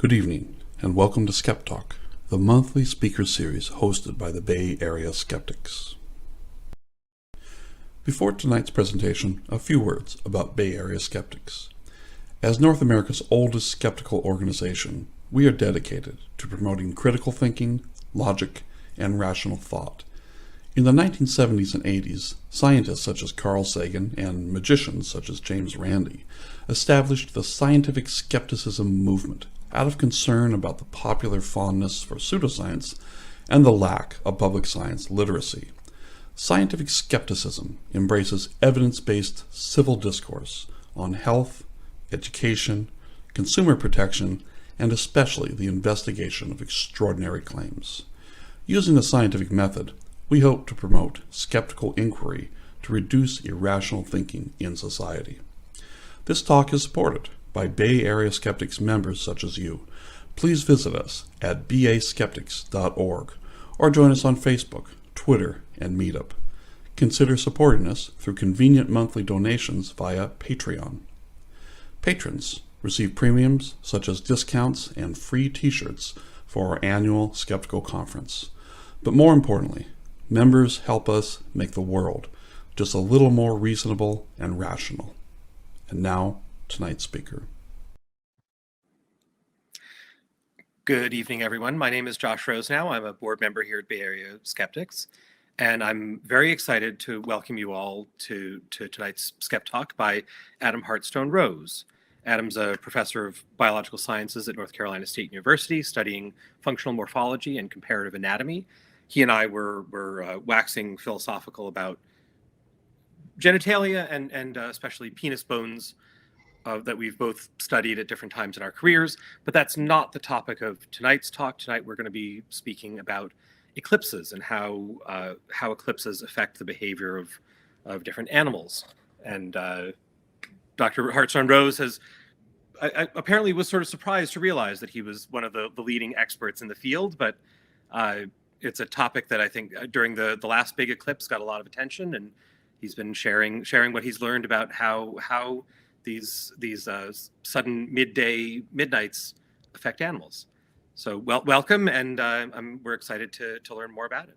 Good evening, and welcome to Skep Talk, the monthly speaker series hosted by the Bay Area Skeptics. Before tonight's presentation, a few words about Bay Area Skeptics. As North America's oldest skeptical organization, we are dedicated to promoting critical thinking, logic, and rational thought. In the 1970s and 80s, scientists such as Carl Sagan and magicians such as James Randi established the scientific skepticism movement out of concern about the popular fondness for pseudoscience and the lack of public science literacy. Scientific skepticism embraces evidence-based civil discourse on health, education, consumer protection, and especially the investigation of extraordinary claims. Using the scientific method, we hope to promote skeptical inquiry to reduce irrational thinking in society. This talk is supported by Bay Area Skeptics members such as you. Please visit us at baskeptics.org or join us on Facebook, Twitter, and Meetup. Consider supporting us through convenient monthly donations via Patreon. Patrons receive premiums such as discounts and free t-shirts for our annual Skeptical Conference. But more importantly, members help us make the world just a little more reasonable and rational. And now, tonight's speaker. Good evening, everyone. My name is Josh Rosenau. I'm a board member here at Bay Area Skeptics, and I'm very excited to welcome you all to tonight's Skep Talk by Adam Hartstone Rose. Adam's a professor of biological sciences at North Carolina State University, studying functional morphology and comparative anatomy. He and I were waxing philosophical about genitalia and especially penis bones that we've both studied at different times in our careers, but that's not the topic of tonight's talk. Tonight we're going to be speaking about eclipses and how eclipses affect the behavior of different animals. And Dr. Hartstone Rose apparently was sort of surprised to realize that he was one of the leading experts in the field, but it's a topic that I think during the last big eclipse got a lot of attention, and he's been sharing what he's learned about how these sudden midnights affect animals. So welcome, and we're excited to learn more about it.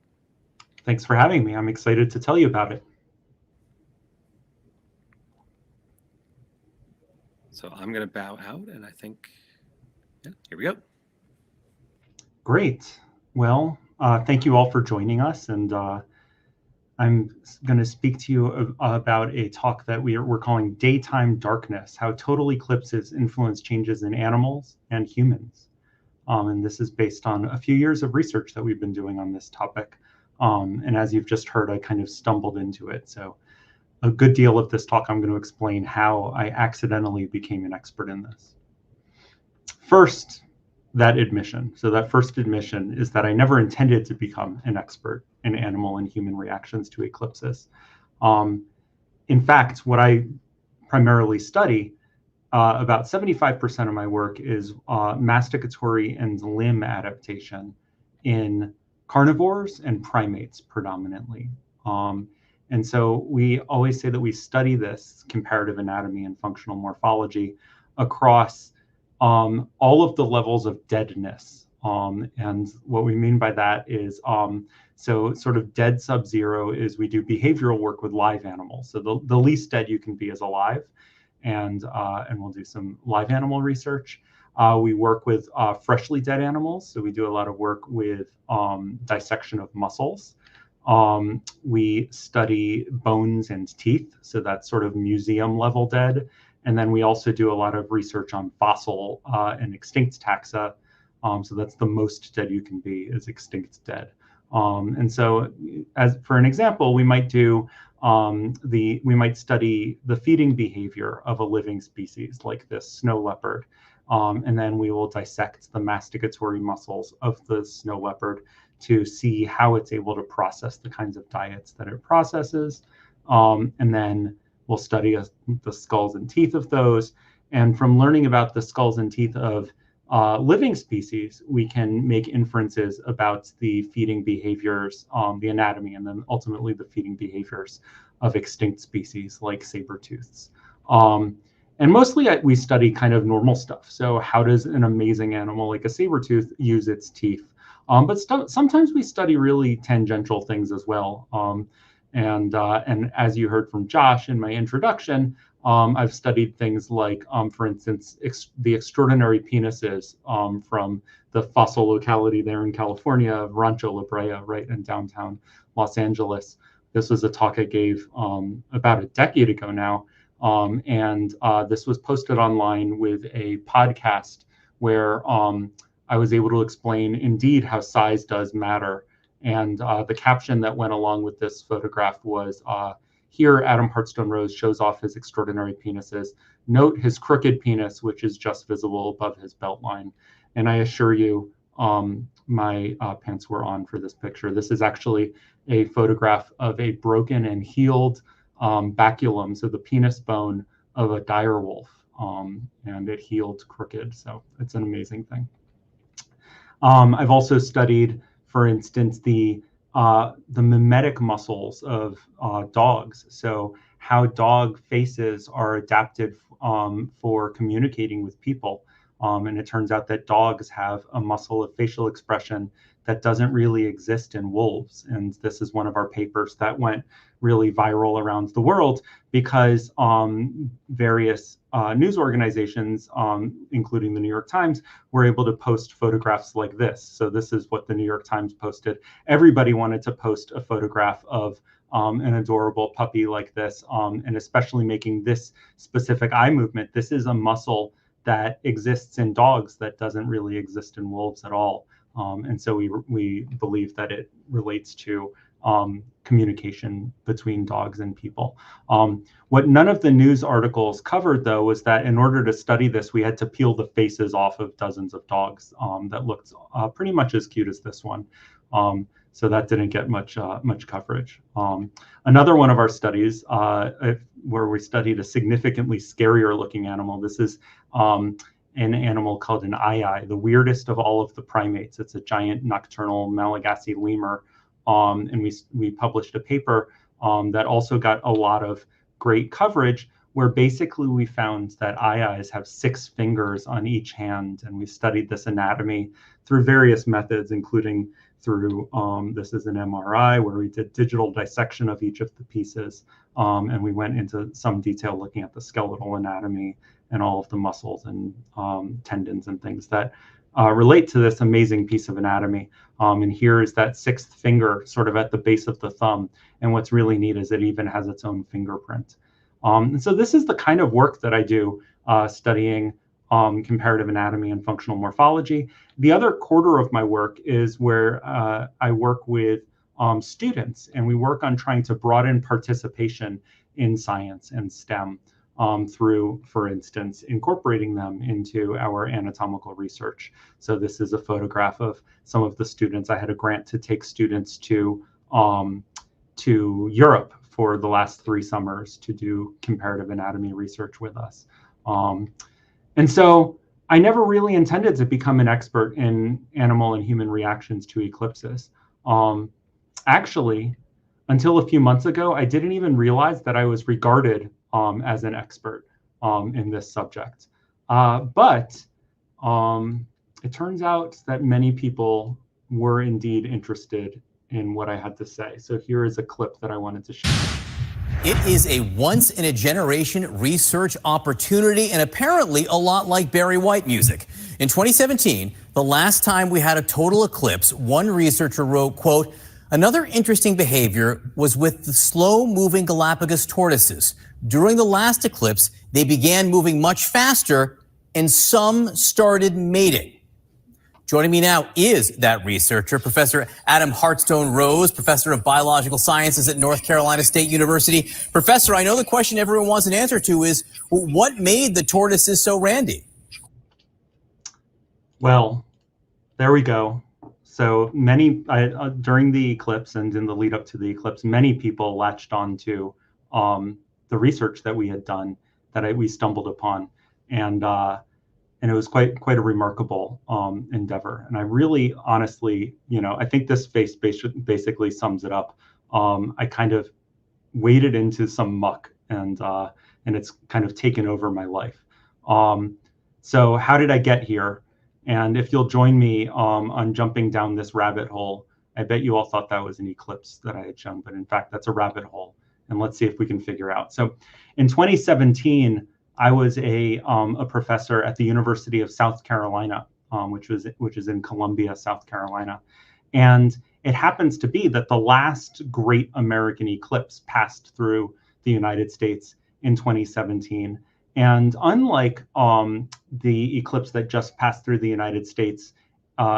Thanks for having me. I'm excited to tell you about it. So I'm going to bow out, and I think, yeah, here we go. Great. Well, thank you all for joining us, and I'm going to speak to you about a talk that we're calling Daytime Darkness, How Total Eclipses Influence Changes in Animals and Humans. And this is based on a few years of research that we've been doing on this topic. And as you've just heard, I kind of stumbled into it. So a good deal of this talk, I'm going to explain how I accidentally became an expert in this. First, that admission. So that first admission is that I never intended to become an expert in animal and human reactions to eclipses. In fact, what I primarily study, about 75% of my work is masticatory and limb adaptation in carnivores and primates predominantly. And so we always say that we study this comparative anatomy and functional morphology across all of the levels of deadness. And what we mean by that is, so sort of dead sub-zero is we do behavioral work with live animals. So the least dead you can be is alive, and we'll do some live animal research. We work with freshly dead animals. So we do a lot of work with dissection of muscles. We study bones and teeth. So that's sort of museum level dead. And then we also do a lot of research on fossil and extinct taxa. So that's the most dead you can be, is extinct dead. And so, as for an example, we might do we might study the feeding behavior of a living species like this snow leopard, and then we will dissect the masticatory muscles of the snow leopard to see how it's able to process the kinds of diets that it processes, and then we'll study the skulls and teeth of those. And from learning about the skulls and teeth of living species, we can make inferences about the feeding behaviors, the anatomy, and then ultimately the feeding behaviors of extinct species like saber-tooths. And mostly we study kind of normal stuff. So how does an amazing animal like a saber-tooth use its teeth? But sometimes we study really tangential things as well. And as you heard from Josh in my introduction, I've studied things like, for instance, the extraordinary penises from the fossil locality there in California of Rancho La Brea, right in downtown Los Angeles. This was a talk I gave about a decade ago now. And this was posted online with a podcast where I was able to explain indeed how size does matter. And the caption that went along with this photograph was, here Adam Hartstone Rose shows off his extraordinary penises. Note his crooked penis, which is just visible above his belt line. And I assure you, my pants were on for this picture. This is actually a photograph of a broken and healed baculum, so the penis bone of a dire wolf, and it healed crooked. So it's an amazing thing. I've also studied, for instance, the mimetic muscles of dogs. So how dog faces are adapted for communicating with people. And it turns out that dogs have a muscle of facial expression that doesn't really exist in wolves. And this is one of our papers that went really viral around the world because various news organizations, including the New York Times, were able to post photographs like this. So this is what the New York Times posted. Everybody wanted to post a photograph of an adorable puppy like this, and especially making this specific eye movement. This is a muscle that exists in dogs that doesn't really exist in wolves at all. And so we believe that it relates to communication between dogs and people. What none of the news articles covered, though, was that in order to study this, we had to peel the faces off of dozens of dogs that looked pretty much as cute as this one. So that didn't get much coverage. Another one of our studies where we studied a significantly scarier looking animal. This is an animal called an aye-aye, the weirdest of all of the primates. It's a giant nocturnal Malagasy lemur. And we published a paper that also got a lot of great coverage, where basically we found that aye-ayes have 6 fingers on each hand. And we studied this anatomy through various methods, including through, this is an MRI where we did digital dissection of each of the pieces. And we went into some detail looking at the skeletal anatomy and all of the muscles and tendons and things that relate to this amazing piece of anatomy. And here is that 6th finger sort of at the base of the thumb. And what's really neat is it even has its own fingerprint. And so this is the kind of work that I do studying comparative anatomy and functional morphology. The other quarter of my work is where I work with students, and we work on trying to broaden participation in science and STEM through, for instance, incorporating them into our anatomical research. So this is a photograph of some of the students. I had a grant to take students to Europe for the last 3 summers to do comparative anatomy research with us. And so I never really intended to become an expert in animal and human reactions to eclipses. Actually, until a few months ago, I didn't even realize that I was regarded as an expert in this subject. But it turns out that many people were indeed interested in what I had to say. So here is a clip that I wanted to share. It is a once-in-a-generation research opportunity and apparently a lot like Barry White music. In 2017, the last time we had a total eclipse, one researcher wrote, quote, "Another interesting behavior was with the slow-moving Galapagos tortoises. During the last eclipse, they began moving much faster and some started mating." Joining me now is that researcher, Professor Adam Hartstone Rose, Professor of Biological Sciences at North Carolina State University. Professor, I know the question everyone wants an answer to is, what made the tortoises so randy? Well, there we go. So many, during the eclipse and in the lead up to the eclipse, many people latched on to the research that we had done, that we stumbled upon. And it was quite a remarkable endeavor. And I really, honestly, I think this basically sums it up. I kind of waded into some muck and it's kind of taken over my life. So how did I get here? And if you'll join me on jumping down this rabbit hole, I bet you all thought that was an eclipse that I had shown, but in fact, that's a rabbit hole. And let's see if we can figure out. So in 2017, I was a professor at the University of South Carolina, which is in Columbia, South Carolina. And it happens to be that the last great American eclipse passed through the United States in 2017. And unlike the eclipse that just passed through the United States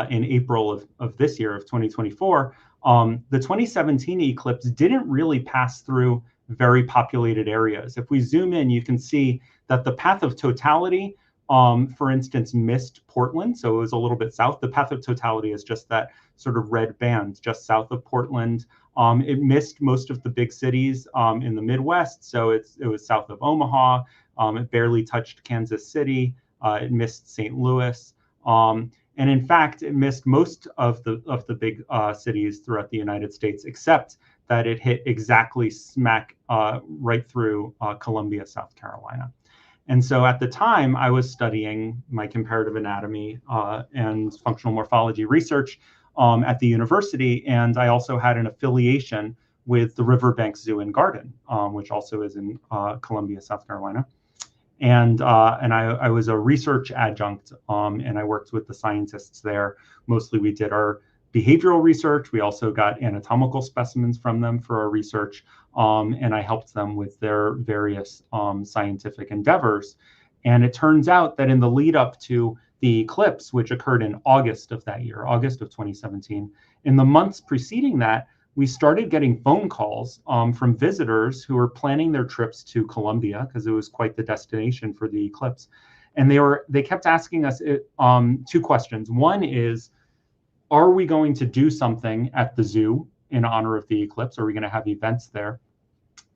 in April of this year, of 2024, the 2017 eclipse didn't really pass through very populated areas. If we zoom in, you can see that the path of totality, for instance, missed Portland, so it was a little bit south. The path of totality is just that sort of red band just south of Portland. It missed most of the big cities in the Midwest, so it was south of Omaha. It barely touched Kansas City. It missed St. Louis. And in fact, it missed most of the big cities throughout the United States, except that it hit exactly smack right through Columbia, South Carolina. And so at the time, I was studying my comparative anatomy and functional morphology research at the university. And I also had an affiliation with the Riverbank Zoo and Garden, which also is in Columbia, South Carolina. And I was a research adjunct, and I worked with the scientists there. Mostly we did our behavioral research. We also got anatomical specimens from them for our research, and I helped them with their various scientific endeavors. And it turns out that in the lead up to the eclipse, which occurred in August of that year, August of 2017, in the months preceding that, we started getting phone calls from visitors who were planning their trips to Columbia because it was quite the destination for the eclipse. And they kept asking us two questions. One is, are we going to do something at the zoo in honor of the eclipse? Are we going to have events there?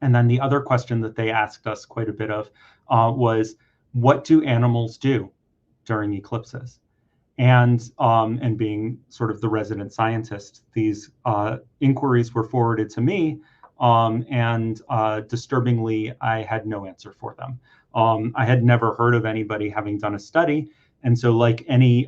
And then the other question that they asked us quite a bit of was, what do animals do during eclipses? And being sort of the resident scientist, these inquiries were forwarded to me, and disturbingly, I had no answer for them. I had never heard of anybody having done a study, and so like any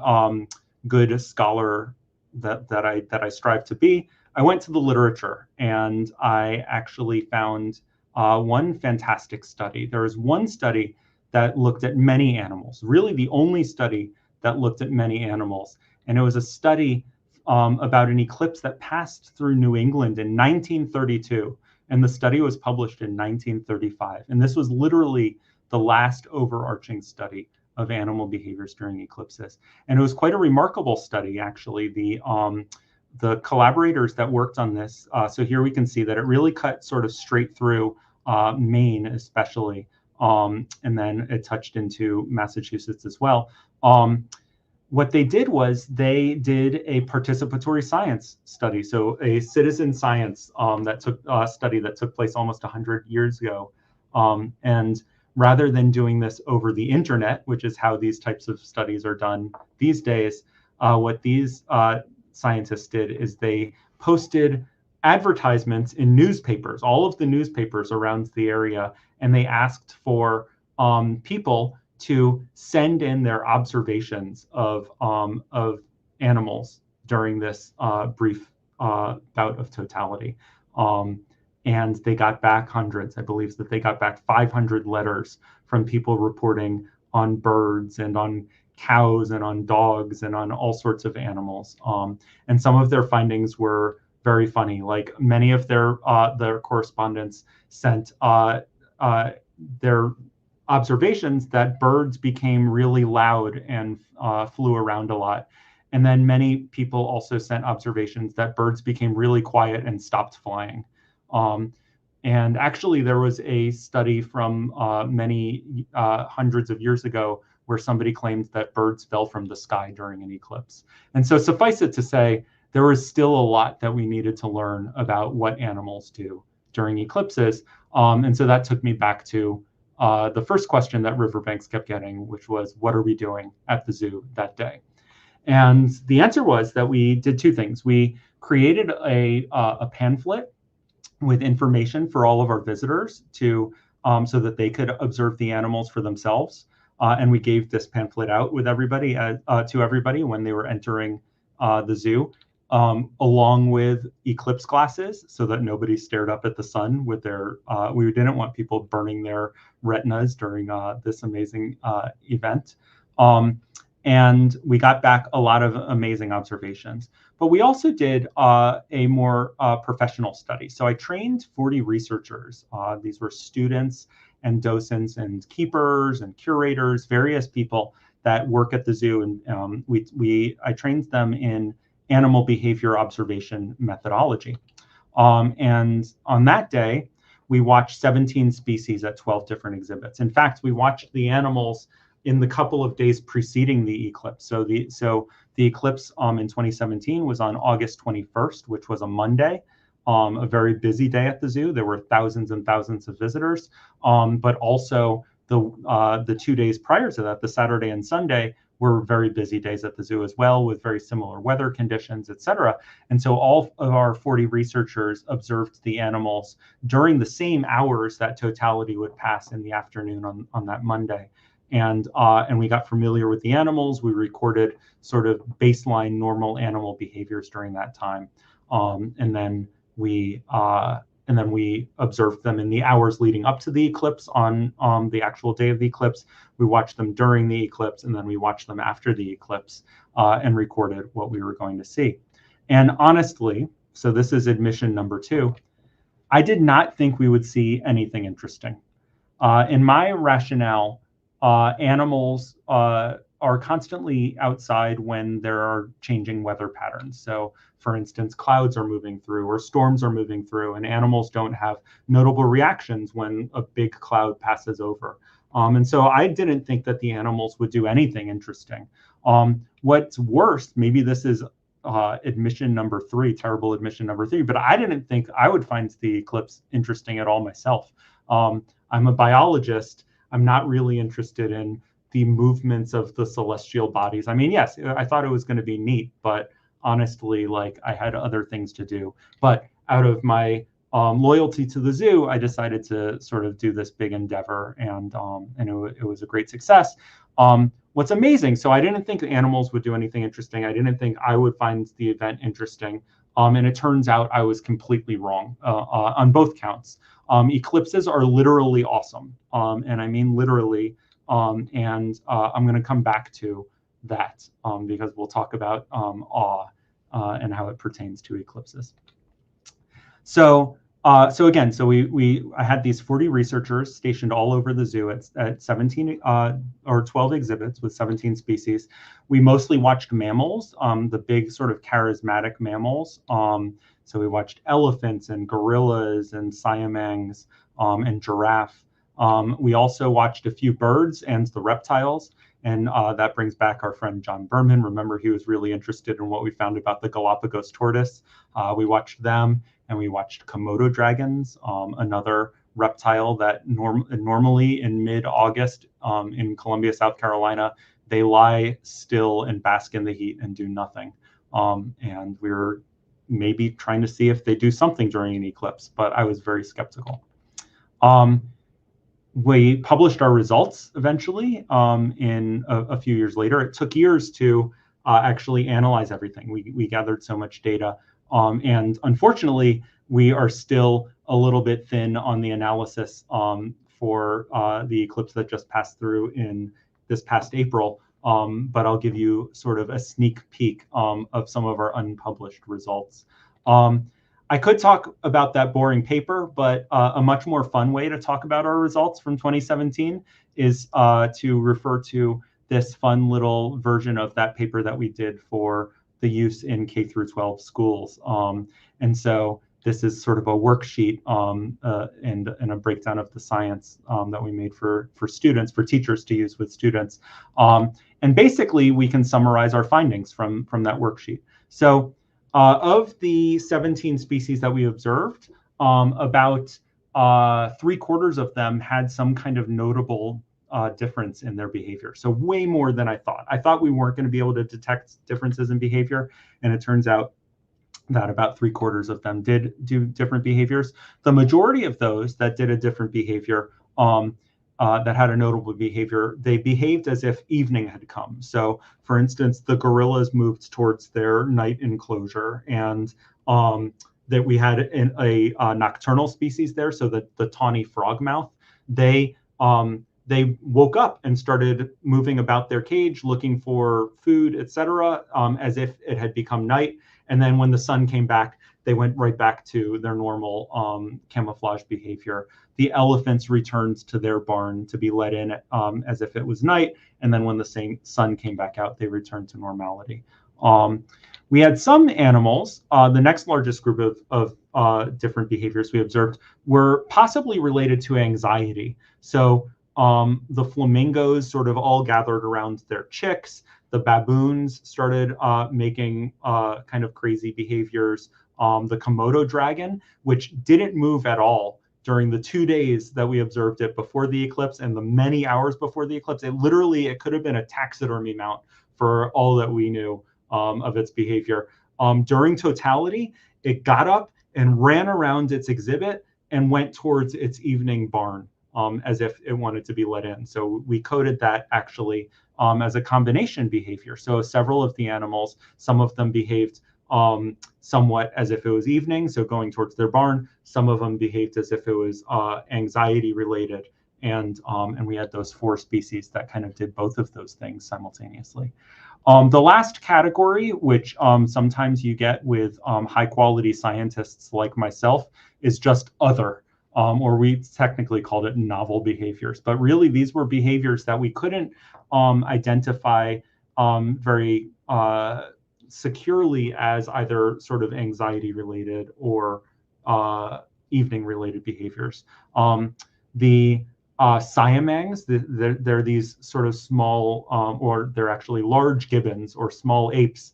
good scholar that I strive to be, I went to the literature, and I actually found one fantastic study. There was one study that looked at many animals, really the only study that looked at many animals. And it was a study about an eclipse that passed through New England in 1932. And the study was published in 1935. And this was literally the last overarching study of animal behaviors during eclipses. And it was quite a remarkable study, actually. The collaborators that worked on this, so here we can see that it really cut sort of straight through Maine, especially, and then it touched into Massachusetts as well. What they did was they did a participatory science study, so a citizen science study that took place almost 100 years ago. And rather than doing this over the internet, which is how these types of studies are done these days, what these scientists did is they posted advertisements in newspapers, all of the newspapers around the area, and they asked for people to send in their observations of animals during this brief bout of totality. And they got back hundreds. I believe that they got back 500 letters from people reporting on birds and on cows and on dogs and on all sorts of animals. And some of their findings were very funny. Like many of their correspondents sent their observations that birds became really loud and flew around a lot. And then many people also sent observations that birds became really quiet and stopped flying. And actually, there was a study from many hundreds of years ago where somebody claimed that birds fell from the sky during an eclipse. And so suffice it to say, there was still a lot that we needed to learn about what animals do during eclipses. And so that took me back to the first question that Riverbanks kept getting, which was, what are we doing at the zoo that day? And the answer was that we did two things. We created a pamphlet with information for all of our visitors to so that they could observe the animals for themselves. And we gave this pamphlet out with everybody to everybody when they were entering the zoo, along with eclipse glasses, so that nobody stared up at the sun with their. We didn't want people burning their retinas during this amazing event. And we got back a lot of amazing observations. But we also did a more professional study. So I trained 40 researchers. These were students and docents and keepers and curators, various people that work at the zoo. And I trained them in animal behavior observation methodology. And on that day, we watched 17 species at 12 different exhibits. In fact, we watched the animals in the couple of days preceding the eclipse. So the eclipse in 2017 was on August 21st, which was a Monday, a very busy day at the zoo. There were thousands and thousands of visitors, but also the 2 days prior to that, the Saturday and Sunday, were very busy days at the zoo as well, with very similar weather conditions, et cetera. And so all of our 40 researchers observed the animals during the same hours that totality would pass in the afternoon on that Monday. And we got familiar with the animals. We recorded sort of baseline normal animal behaviors during that time, and then we observed them in the hours leading up to the eclipse on the actual day of the eclipse. We watched them during the eclipse, and then we watched them after the eclipse, and recorded what we were going to see. And honestly, so this is admission number 2, I did not think we would see anything interesting. In my rationale, animals are constantly outside when there are changing weather patterns. So, for instance, clouds are moving through or storms are moving through, and animals don't have notable reactions when a big cloud passes over. And so I didn't think that the animals would do anything interesting. What's worse, maybe this is admission number 3, terrible admission number 3, but I didn't think I would find the eclipse interesting at all myself. I'm a biologist. I'm not really interested in the movements of the celestial bodies. I mean, yes, I thought it was going to be neat, but honestly, like, I had other things to do. But out of my loyalty to the zoo, I decided to sort of do this big endeavor, and it was a great success. What's amazing, so I didn't think the animals would do anything interesting. I didn't think I would find the event interesting. And it turns out I was completely wrong on both counts. Eclipses are literally awesome, and I mean literally. And I'm going to come back to that because we'll talk about awe and how it pertains to eclipses. So again, I had these 40 researchers stationed all over the zoo at 17 or 12 exhibits with 17 species. We mostly watched mammals, the big sort of charismatic mammals. So we watched elephants and gorillas and siamangs and giraffe. We also watched a few birds and the reptiles, and that brings back our friend John Berman. Remember, he was really interested in what we found about the Galapagos tortoise. We watched them, and we watched Komodo dragons, another reptile that normally in mid-August in Columbia, South Carolina, they lie still and bask in the heat and do nothing. And we were maybe trying to see if they do something during an eclipse, but I was very skeptical. We published our results eventually in a few years later. It took years to actually analyze everything. We gathered so much data. And unfortunately, we are still a little bit thin on the analysis for the eclipse that just passed through in this past April. But I'll give you sort of a sneak peek of some of our unpublished results. I could talk about that boring paper, but a much more fun way to talk about our results from 2017 is to refer to this fun little version of that paper that we did for the use in K through 12 schools. And so this is sort of a worksheet and a breakdown of the science that we made for students, for teachers to use with students. And basically, we can summarize our findings from that worksheet. So of the 17 species that we observed, about 3/4 of them had some kind of notable difference in their behavior. So way more than I thought. I thought we weren't going to be able to detect differences in behavior, and it turns out that about 3/4 of them did do different behaviors. The majority of those that did a different behavior that had a notable behavior. They behaved as if evening had come. So, for instance, the gorillas moved towards their night enclosure, and that we had a nocturnal species there. So the tawny frogmouth, they woke up and started moving about their cage, looking for food, etc., as if it had become night. And then when the sun came back, they went right back to their normal camouflage behavior. The elephants returned to their barn to be let in as if it was night. And then when the sun came back out, they returned to normality. We had some animals, the next largest group of different behaviors we observed were possibly related to anxiety. So the flamingos sort of all gathered around their chicks. The baboons started making kind of crazy behaviors. The Komodo dragon, which didn't move at all during the 2 days that we observed it before the eclipse and the many hours before the eclipse. It could have been a taxidermy mount for all that we knew of its behavior. During totality, it got up and ran around its exhibit and went towards its evening barn as if it wanted to be let in. So we coded that actually as a combination behavior. So several of the animals, some of them behaved somewhat as if it was evening, so going towards their barn. Some of them behaved as if it was anxiety related. And we had those 4 species that kind of did both of those things simultaneously. The last category, which sometimes you get with high quality scientists like myself, is just other, or we technically called it novel behaviors. But really, these were behaviors that we couldn't identify very securely as either sort of anxiety related or evening related behaviors. The Siamangs, they're these sort of small, or they're actually large gibbons or small apes.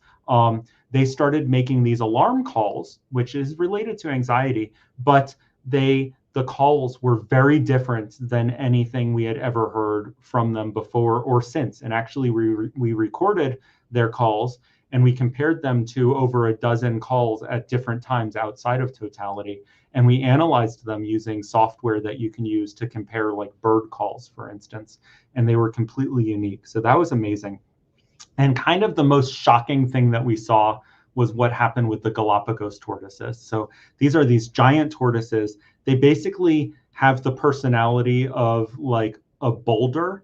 They started making these alarm calls, which is related to anxiety, but the calls were very different than anything we had ever heard from them before or since. And actually, we recorded their calls and we compared them to over a dozen calls at different times outside of totality. And we analyzed them using software that you can use to compare like bird calls, for instance. And they were completely unique. So that was amazing. And kind of the most shocking thing that we saw was what happened with the Galapagos tortoises. So these are these giant tortoises. They basically have the personality of like a boulder.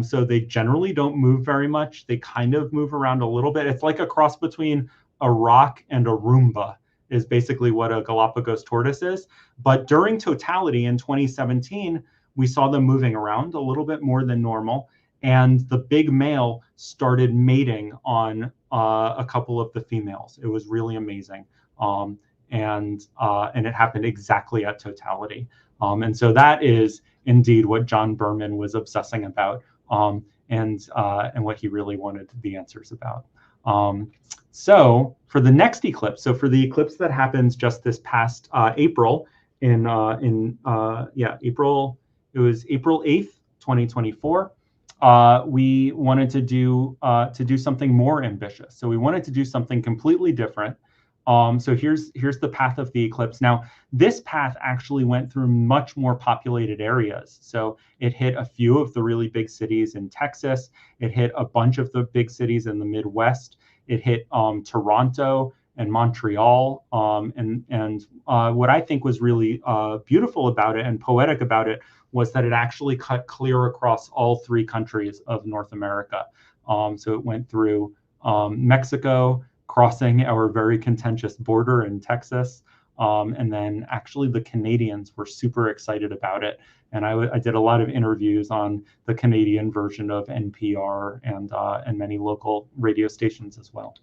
So they generally don't move very much. They kind of move around a little bit. It's like a cross between a rock and a Roomba is basically what a Galapagos tortoise is. But during totality in 2017, we saw them moving around a little bit more than normal. And the big male started mating on a couple of the females. It was really amazing. And it happened exactly at totality. And so that is indeed what John Berman was obsessing about, and what he really wanted the answers about. So for the next eclipse, so for the eclipse that happens just this past April, April, it was April 8th, 2024. We wanted to do something more ambitious. So we wanted to do something completely different. So here's the path of the eclipse. Now, this path actually went through much more populated areas. So it hit a few of the really big cities in Texas. It hit a bunch of the big cities in the Midwest. It hit Toronto and Montreal. And what I think was really beautiful about it and poetic about it was that it actually cut clear across all 3 countries of North America. So it went through Mexico, crossing our very contentious border in Texas. And then actually the Canadians were super excited about it. And I did a lot of interviews on the Canadian version of NPR and many local radio stations as well.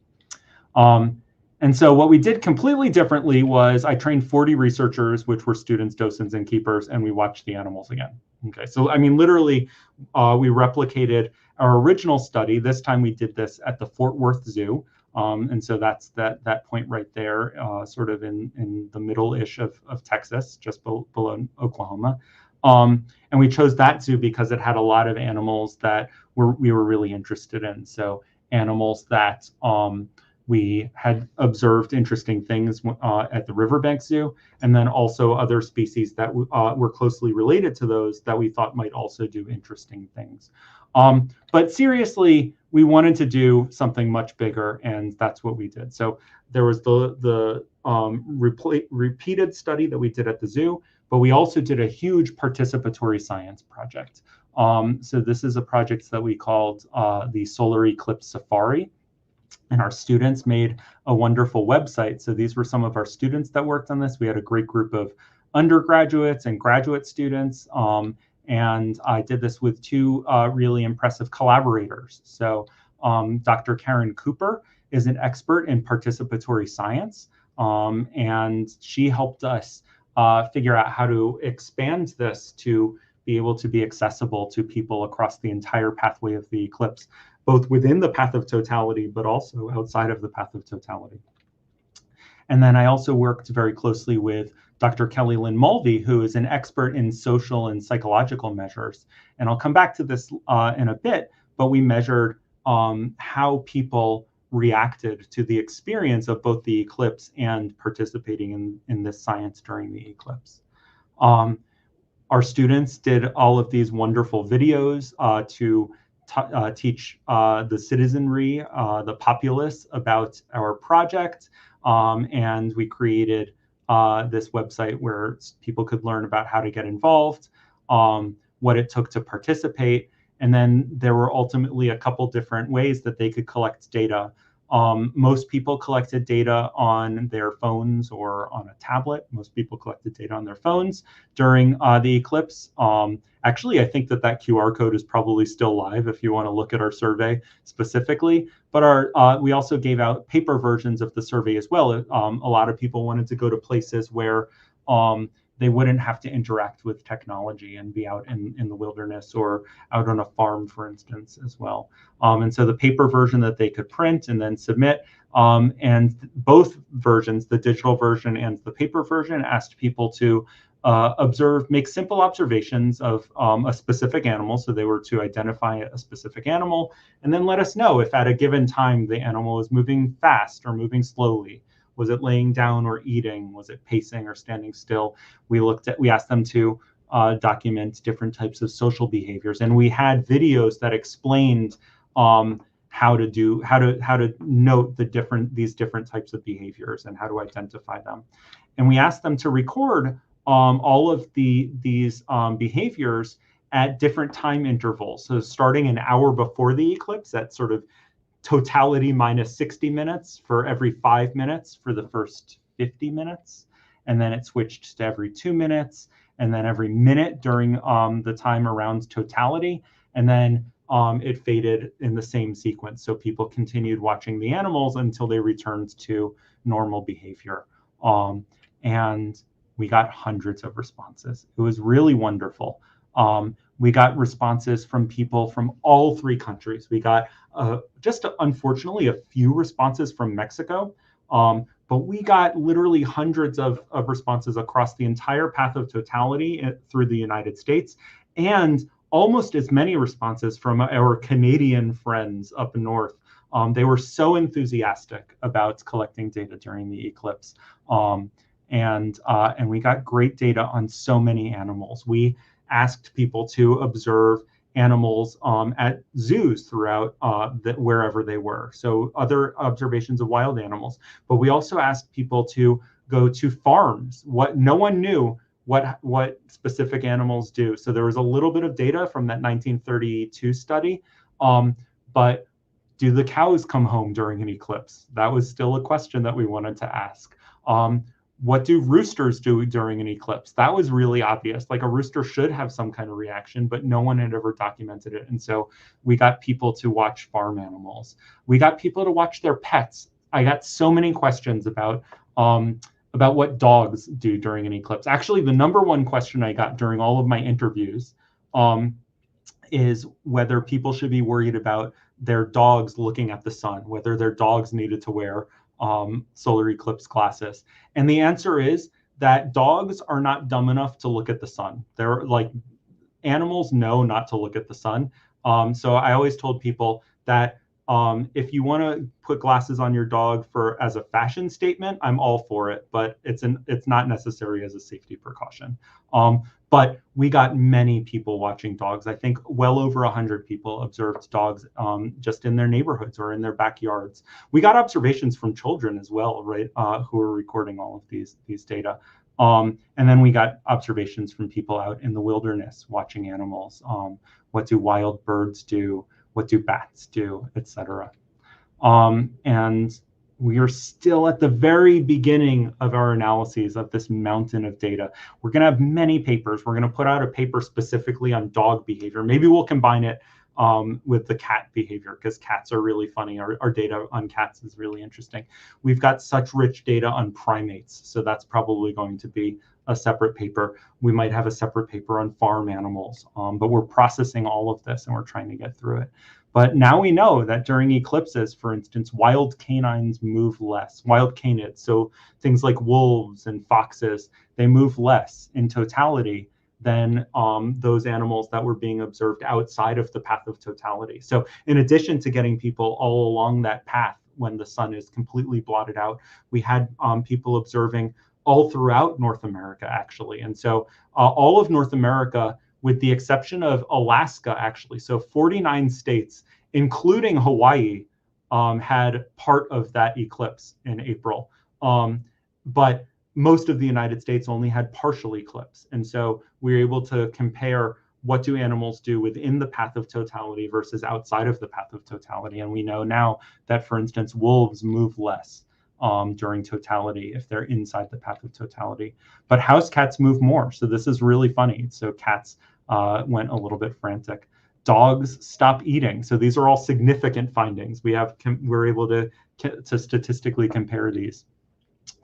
And so what we did completely differently was I trained 40 researchers, which were students, docents, and keepers, and we watched the animals again. Okay, so I mean, literally, we replicated our original study. This time we did this at the Fort Worth Zoo. And so that's that point right there, sort of in the middle-ish of Texas, just below Oklahoma. And we chose that zoo because it had a lot of animals that we were really interested in. So animals that we had observed interesting things at the Riverbank Zoo, and then also other species that were closely related to those that we thought might also do interesting things. But seriously, we wanted to do something much bigger, and that's what we did. So there was the repeated study that we did at the zoo, but we also did a huge participatory science project. So this is a project that we called the Solar Eclipse Safari. And our students made a wonderful website. So these were some of our students that worked on this. We had a great group of undergraduates and graduate students. And I did this with two really impressive collaborators. So Dr. Karen Cooper is an expert in participatory science. And she helped us figure out how to expand this to be able to be accessible to people across the entire pathway of the eclipse, both within the path of totality, but also outside of the path of totality. And then I also worked very closely with Dr. Kelly Lynn Mulvey, who is an expert in social and psychological measures. And I'll come back to this in a bit, but we measured how people reacted to the experience of both the eclipse and participating in this science during the eclipse. Our students did all of these wonderful videos to teach the citizenry, the populace about our project. And we created this website where people could learn about how to get involved, what it took to participate. And then there were ultimately a couple different ways that they could collect data. Most people collected data on their phones or on a tablet. Most people collected data on their phones during the eclipse. Actually, I think that QR code is probably still live if you want to look at our survey specifically. But we also gave out paper versions of the survey as well. A lot of people wanted to go to places where they wouldn't have to interact with technology and be out in the wilderness or out on a farm, for instance, as well. And so the paper version that they could print and then submit, and both versions, the digital version and the paper version, asked people to make simple observations of a specific animal. So they were to identify a specific animal and then let us know if at a given time the animal was moving fast or moving slowly. Was it laying down or eating? Was it pacing or standing still? We asked them to document different types of social behaviors, and we had videos that explained how to note these different types of behaviors and how to identify them. And we asked them to record all of these behaviors at different time intervals. So starting an hour before the eclipse, at sort of totality minus 60 minutes for every 5 minutes for the first 50 minutes. And then it switched to every 2 minutes, and then every minute during the time around totality. And then it faded in the same sequence. So people continued watching the animals until they returned to normal behavior. And we got hundreds of responses. It was really wonderful. We got responses from people from all 3 countries. We got unfortunately a few responses from Mexico, but we got literally hundreds of responses across the entire path of totality through the United States, and almost as many responses from our Canadian friends up north. They were so enthusiastic about collecting data during the eclipse. And we got great data on so many animals. We asked people to observe animals at zoos throughout wherever they were. So other observations of wild animals. But we also asked people to go to farms. No one knew what specific animals do. So there was a little bit of data from that 1932 study. But do the cows come home during an eclipse? That was still a question that we wanted to ask. What do roosters do during an eclipse? That was really obvious. Like, a rooster should have some kind of reaction, but no one had ever documented it. And so we got people to watch farm animals. We got people to watch their pets. I got so many questions about what dogs do during an eclipse. Actually, the number one question I got during all of my interviews is whether people should be worried about their dogs looking at the sun, whether their dogs needed to wear solar eclipse glasses. And the answer is that dogs are not dumb enough to look at the sun. They're like, animals know not to look at the sun. So I always told people that If you want to put glasses on your dog as a fashion statement, I'm all for it, but it's not necessary as a safety precaution. But we got many people watching dogs. I think well over 100 people observed dogs just in their neighborhoods or in their backyards. We got observations from children as well, right, who were recording all of these data. And then we got observations from people out in the wilderness watching animals. What do wild birds do? What do bats do, etc. And we are still at the very beginning of our analyses of this mountain of data. We're going to have many papers. We're going to put out a paper specifically on dog behavior. Maybe we'll combine it with the cat behavior, because cats are really funny. Our data on cats is really interesting. We've got such rich data on primates, so that's probably going to be a separate paper. We might have a separate paper on farm animals, but we're processing all of this and we're trying to get through it. But now we know that during eclipses, for instance, wild canines move less, wild canids, so things like wolves and foxes, they move less in totality than those animals that were being observed outside of the path of totality. So in addition to getting people all along that path when the sun is completely blotted out, we had people observing all throughout North America, actually. And so all of North America, with the exception of Alaska, actually, so 49 states, including Hawaii, had part of that eclipse in April. But most of the United States only had partial eclipse. And so we were able to compare what do animals do within the path of totality versus outside of the path of totality. And we know now that, for instance, wolves move less during totality if they're inside the path of totality. But house cats move more. So this is really funny. So cats went a little bit frantic. Dogs stop eating. So these are all significant findings. We're able to statistically compare these.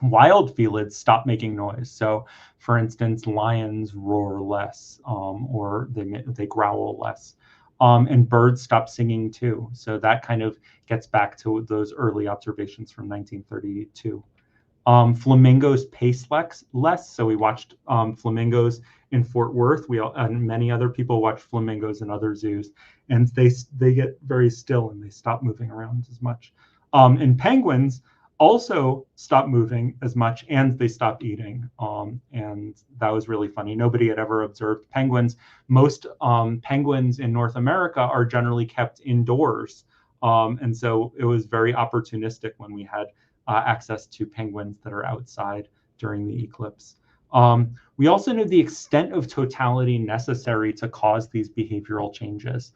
Wild felids stop making noise. So, for instance, lions roar less, or they growl less. And birds stop singing too. So that kind of gets back to those early observations from 1932. Flamingos pace less. So we watched flamingos in Fort Worth. And many other people watch flamingos in other zoos, and they get very still and they stop moving around as much. And penguins also stopped moving as much, and they stopped eating. And that was really funny. Nobody had ever observed penguins. Most penguins in North America are generally kept indoors. And so it was very opportunistic when we had access to penguins that are outside during the eclipse. We also knew the extent of totality necessary to cause these behavioral changes.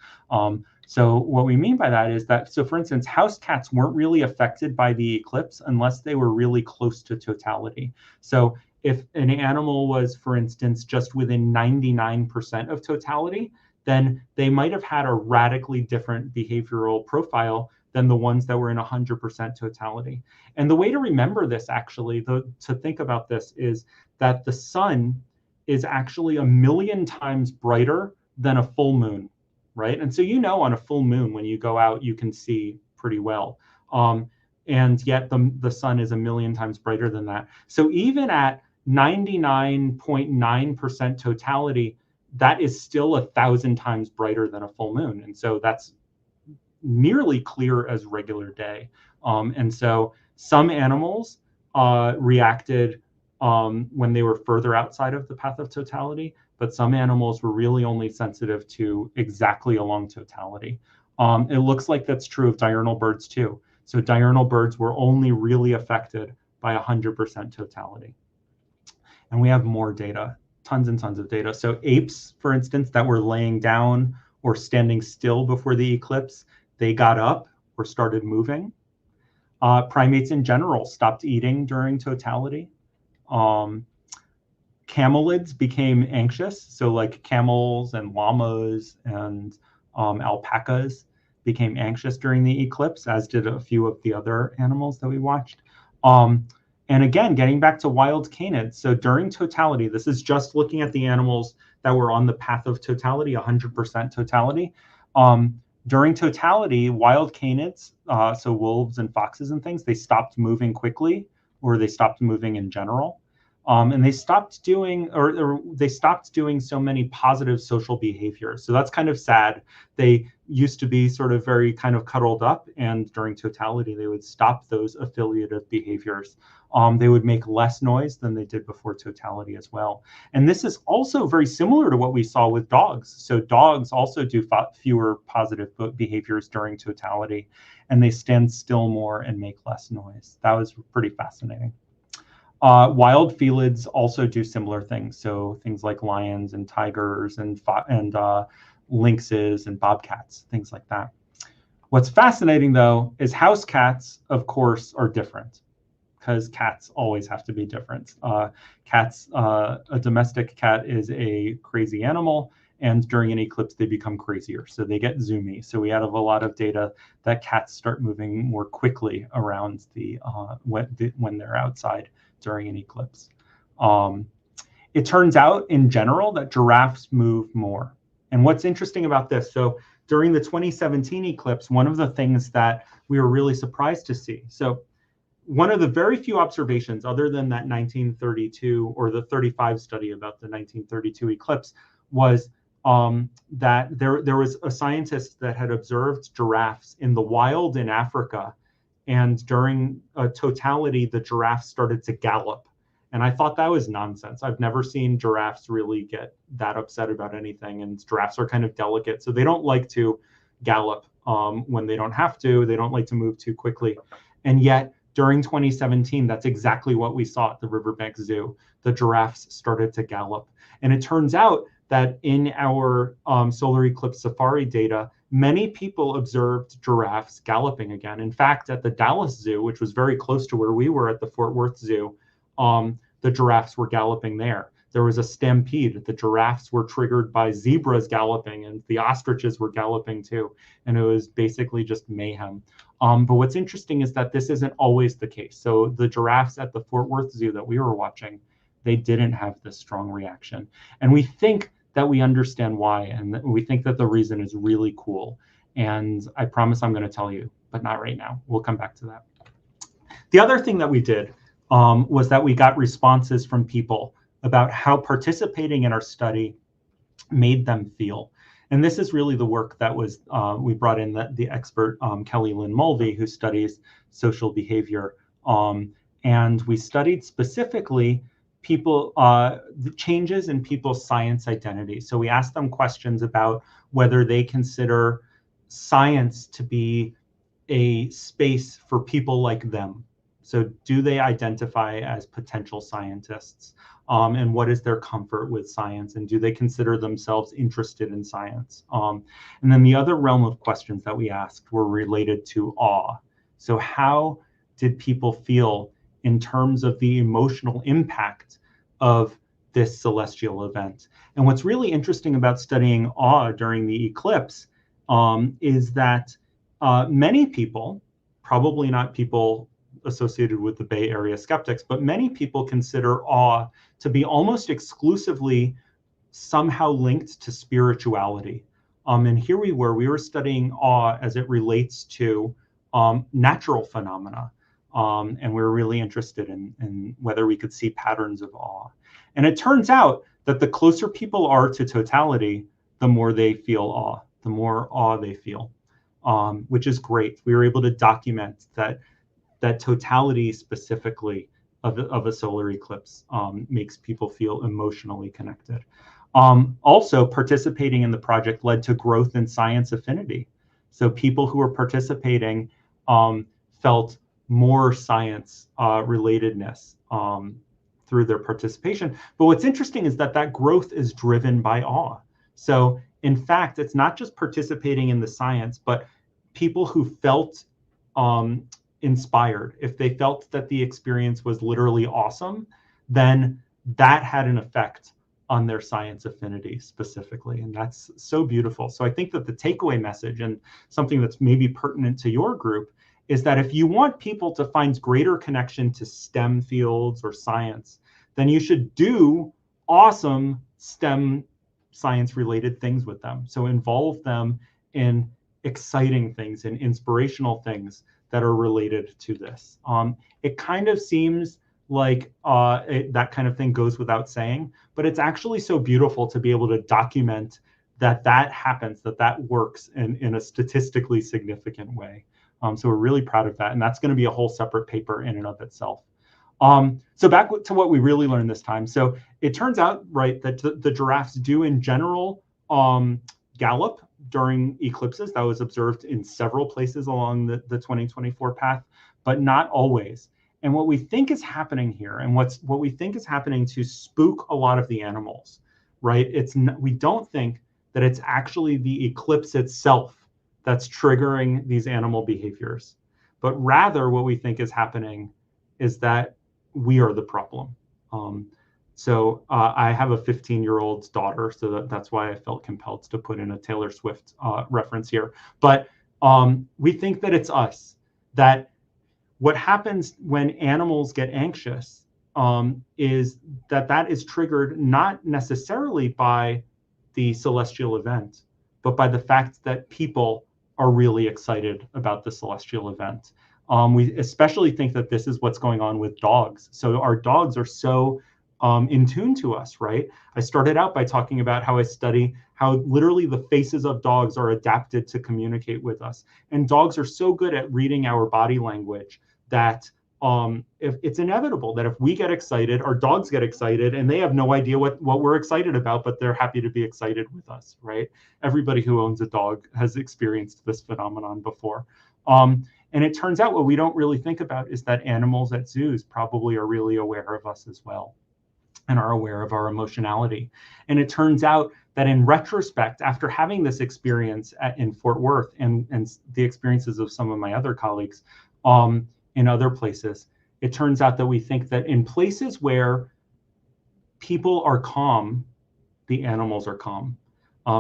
So what we mean by that is that, so for instance, house cats weren't really affected by the eclipse unless they were really close to totality. So if an animal was, for instance, just within 99% of totality, then they might have had a radically different behavioral profile than the ones that were in 100% totality. And the way to remember this, actually, to think about this, is that the sun is actually 1,000,000 times brighter than a full moon, right? And so, on a full moon, when you go out, you can see pretty well. And yet the sun is 1,000,000 times brighter than that. So even at 99.9% totality, that is still 1,000 times brighter than a full moon. And so that's nearly clear as regular day. And so some animals reacted when they were further outside of the path of totality, but some animals were really only sensitive to exactly along totality. It looks like that's true of diurnal birds too. So diurnal birds were only really affected by 100% totality. And we have more data, tons and tons of data. So apes, for instance, that were laying down or standing still before the eclipse, they got up or started moving. Primates in general stopped eating during totality. Camelids became anxious. So like camels and llamas and alpacas became anxious during the eclipse, as did a few of the other animals that we watched. And again, getting back to wild canids. So during totality, this is just looking at the animals that were on the path of totality, 100% totality. During totality, wild canids, so wolves and foxes and things, they stopped moving quickly, or they stopped moving in general. And they stopped doing, or they stopped doing so many positive social behaviors. So that's kind of sad. They used to be sort of very kind of cuddled up, and during totality, they would stop those affiliative behaviors. They would make less noise than they did before totality as well. And this is also very similar to what we saw with dogs. So dogs also do fewer positive behaviors during totality, and they stand still more and make less noise. That was pretty fascinating. Wild felids also do similar things. So things like lions and tigers and lynxes and bobcats, things like that. What's fascinating, though, is house cats, of course, are different, because cats always have to be different. A domestic cat is a crazy animal, and during an eclipse, they become crazier. So they get zoomy. So we have a lot of data that cats start moving more quickly around when they're outside during an eclipse. It turns out, in general, that giraffes move more. And what's interesting about this, so during the 2017 eclipse, one of the things that we were really surprised to see, so one of the very few observations, other than that 1932 or the 35 study about the 1932 eclipse, was that there was a scientist that had observed giraffes in the wild in Africa, and during totality, the giraffes started to gallop. And I thought that was nonsense. I've never seen giraffes really get that upset about anything, and giraffes are kind of delicate, so they don't like to gallop when they don't have to. They don't like to move too quickly. And yet, during 2017, that's exactly what we saw at the Riverbank Zoo. The giraffes started to gallop. And it turns out that in our solar eclipse safari data, many people observed giraffes galloping again. In fact, at the Dallas Zoo, which was very close to where we were at the Fort Worth Zoo, the giraffes were galloping there. There was a stampede. The giraffes were triggered by zebras galloping, and the ostriches were galloping too. And it was basically just mayhem. But what's interesting is that this isn't always the case. So the giraffes at the Fort Worth Zoo that we were watching, they didn't have this strong reaction. And we think that we understand why, and we think that the reason is really cool. And I promise I'm going to tell you, but not right now. We'll come back to that. The other thing that we did was that we got responses from people about how participating in our study made them feel. And this is really the work that was, we brought in the expert Kelly Lynn Mulvey, who studies social behavior. And we studied specifically the changes in people's science identity. So we asked them questions about whether they consider science to be a space for people like them. So do they identify as potential scientists? And what is their comfort with science? And do they consider themselves interested in science? And then the other realm of questions that we asked were related to awe. So how did people feel in terms of the emotional impact of this celestial event? And what's really interesting about studying awe during the eclipse is that many people, probably not people associated with the Bay Area skeptics, but many people consider awe to be almost exclusively somehow linked to spirituality. And here we were studying awe as it relates to natural phenomena. And we were really interested in whether we could see patterns of awe. And it turns out that the closer people are to totality, the more they feel awe, the more awe they feel, which is great. We were able to document that totality specifically of a solar eclipse makes people feel emotionally connected. Also, participating in the project led to growth in science affinity. So people who were participating felt more science relatedness through their participation. But what's interesting is that growth is driven by awe. So in fact, it's not just participating in the science, but people who felt inspired. If they felt that the experience was literally awesome, then that had an effect on their science affinity specifically. And that's so beautiful. So I think that the takeaway message, and something that's maybe pertinent to your group, is that if you want people to find greater connection to STEM fields or science, then you should do awesome STEM science related things with them. So involve them in exciting things and inspirational things that are related to this. It kind of seems like that kind of thing goes without saying, but it's actually so beautiful to be able to document that happens, that works in a statistically significant way. So we're really proud of that, and that's going to be a whole separate paper in and of itself. So back to what we really learned this time. So it turns out, right, that the giraffes do in general gallop during eclipses. That was observed in several places along the 2024 path, but not always. And what we think is happening here, and what we think is happening to spook a lot of the animals, right? We don't think that it's actually the eclipse itself that's triggering these animal behaviors, but rather what we think is happening is that we are the problem. So I have a 15-year-old daughter, so that's why I felt compelled to put in a Taylor Swift reference here. But we think that it's us, that what happens when animals get anxious is that is triggered not necessarily by the celestial event, but by the fact that people are really excited about the celestial event. We especially think that this is what's going on with dogs. So our dogs are so in tune to us, right? I started out by talking about how I study how literally the faces of dogs are adapted to communicate with us. And dogs are so good at reading our body language that if it's inevitable that if we get excited, our dogs get excited, and they have no idea what we're excited about, but they're happy to be excited with us, right? Everybody who owns a dog has experienced this phenomenon before. And it turns out what we don't really think about is that animals at zoos probably are really aware of us as well and are aware of our emotionality. And it turns out that in retrospect, after having this experience in Fort Worth and the experiences of some of my other colleagues in other places, it turns out that we think that in places where people are calm, the animals are calm.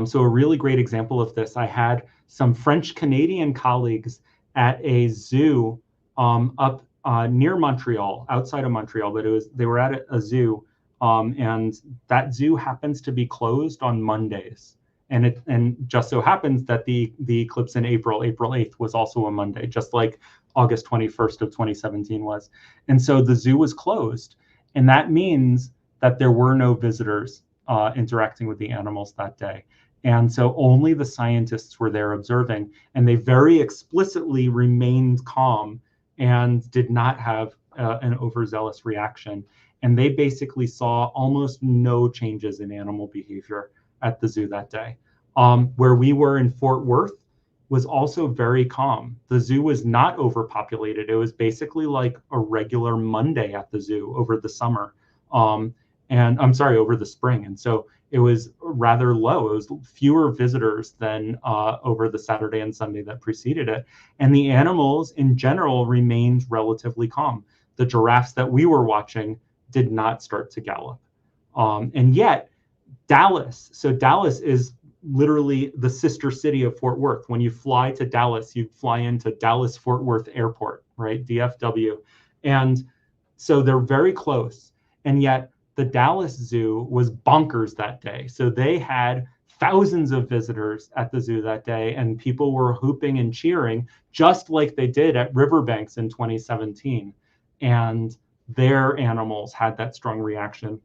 So a really great example of this, I had some French-Canadian colleagues at a zoo up near Montreal, outside of Montreal, but they were at a zoo, and that zoo happens to be closed on Mondays. And just so happens that the eclipse in April 8th, was also a Monday, just like August 21st of 2017 was. And so the zoo was closed. And that means that there were no visitors interacting with the animals that day. And so only the scientists were there observing, and they very explicitly remained calm and did not have an overzealous reaction. And they basically saw almost no changes in animal behavior at the zoo that day. Where we were in Fort Worth was also very calm. The zoo was not overpopulated. It was basically like a regular Monday at the zoo over the summer. And I'm sorry, over the spring. And so it was rather low. It was fewer visitors than over the Saturday and Sunday that preceded it. And the animals in general remained relatively calm. The giraffes that we were watching did not start to gallop. And yet Dallas, so Dallas is literally the sister city of Fort Worth. When you fly to Dallas, you fly into Dallas Fort Worth Airport, right? DFW. And so they're very close. And yet the Dallas Zoo was bonkers that day. So they had thousands of visitors at the zoo that day, and people were hooping and cheering just like they did at Riverbanks in 2017. And their animals had that strong reaction,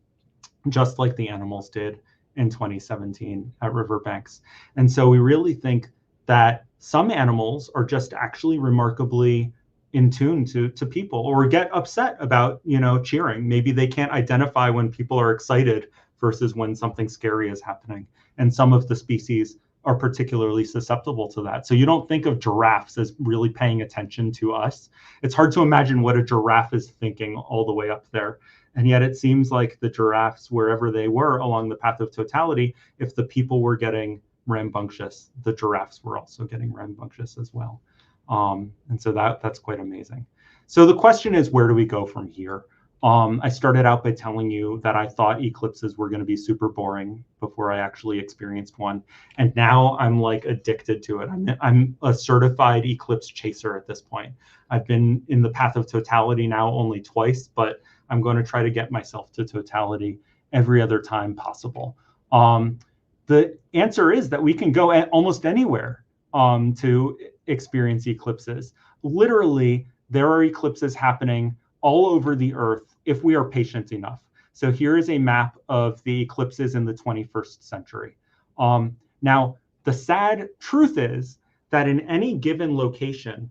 just like the animals did in 2017 at Riverbanks. And so we really think that some animals are just actually remarkably in tune to people, or get upset about, cheering. Maybe they can't identify when people are excited versus when something scary is happening. And some of the species are particularly susceptible to that. So you don't think of giraffes as really paying attention to us. It's hard to imagine what a giraffe is thinking all the way up there. And yet it seems like the giraffes, wherever they were along the path of totality, if the people were getting rambunctious, the giraffes were also getting rambunctious as well. And so that's quite amazing. So the question is, where do we go from here? I started out by telling you that I thought eclipses were going to be super boring before I actually experienced one. And now I'm like addicted to it. I'm a certified eclipse chaser at this point. I've been in the path of totality now only twice, but I'm going to try to get myself to totality every other time possible. The answer is that we can go almost anywhere to experience eclipses. Literally, there are eclipses happening all over the earth if we are patient enough. So here is a map of the eclipses in the 21st century. Now, the sad truth is that in any given location,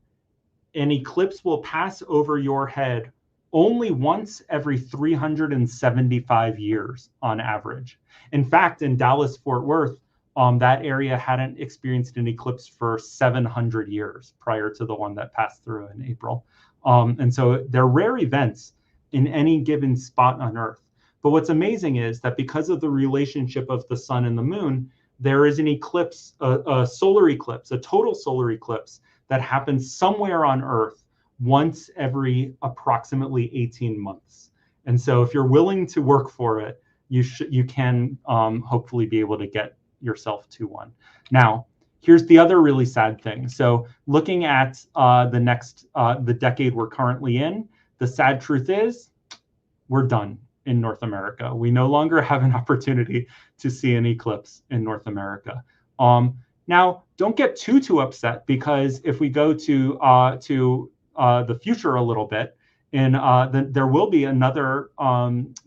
an eclipse will pass over your head only once every 375 years on average. In fact, in Dallas-Fort Worth, that area hadn't experienced an eclipse for 700 years prior to the one that passed through in April. And so they're rare events in any given spot on Earth. But what's amazing is that because of the relationship of the sun and the moon, there is an eclipse, a solar eclipse, a total solar eclipse that happens somewhere on Earth once every approximately 18 months. And so if you're willing to work for it, you can hopefully be able to get yourself to one. Now, here's the other really sad thing. So looking at the decade we're currently in, the sad truth is we're done in North America. We no longer have an opportunity to see an eclipse in North America. Now, don't get too upset, because if we go to the future a little bit, there will be another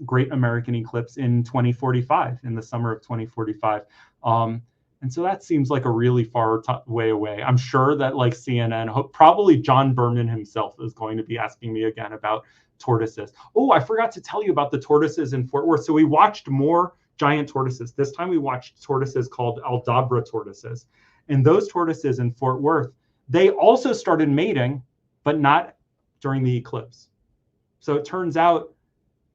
great American eclipse in 2045, in the summer of 2045. And so that seems like a really far way away. I'm sure that like CNN, probably John Berman himself is going to be asking me again about tortoises. Oh, I forgot to tell you about the tortoises in Fort Worth. So we watched more giant tortoises. This time we watched tortoises called Aldabra tortoises. And those tortoises in Fort Worth, they also started mating, but not during the eclipse. So it turns out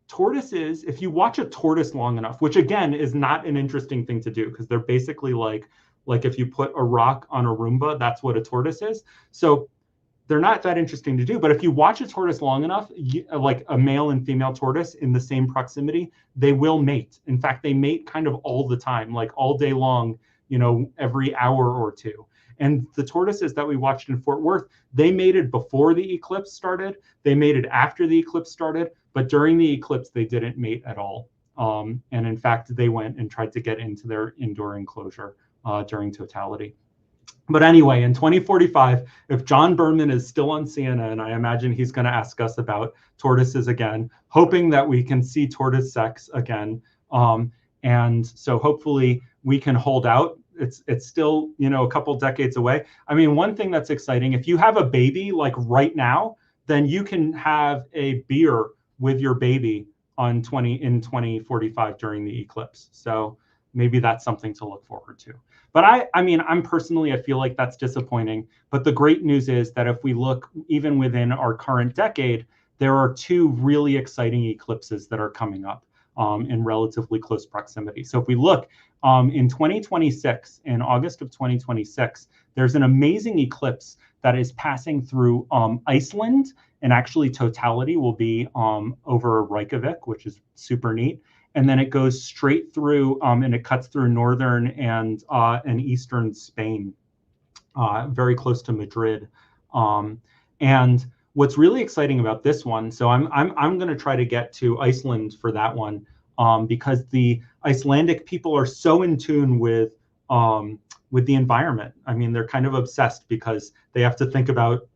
tortoises, if you watch a tortoise long enough, which again is not an interesting thing to do, because they're basically like if you put a rock on a Roomba, that's what a tortoise is. So they're not that interesting to do. But if you watch a tortoise long enough, like a male and female tortoise in the same proximity, they will mate. In fact, they mate kind of all the time, like all day long, every hour or two. And the tortoises that we watched in Fort Worth, they mated before the eclipse started. They mated after the eclipse started. But during the eclipse, they didn't mate at all. And in fact, they went and tried to get into their indoor enclosure during totality. But anyway, in 2045, if John Berman is still on CNN, I imagine he's going to ask us about tortoises again, hoping that we can see tortoise sex again. And so hopefully we can hold out. It's still, a couple decades away. I mean, one thing that's exciting, if you have a baby like right now, then you can have a beer with your baby in 2045 during the eclipse. So maybe that's something to look forward to. But I'm personally, I feel like that's disappointing. But the great news is that if we look even within our current decade, there are two really exciting eclipses that are coming up in relatively close proximity. So if we look in 2026, in August of 2026, there's an amazing eclipse that is passing through Iceland, and actually totality will be over Reykjavik, which is super neat. And then it goes straight through and it cuts through northern and eastern Spain, very close to Madrid. And what's really exciting about this one, so I'm going to try to get to Iceland for that one, because the Icelandic people are so in tune with the environment. I mean, they're kind of obsessed because they have to think about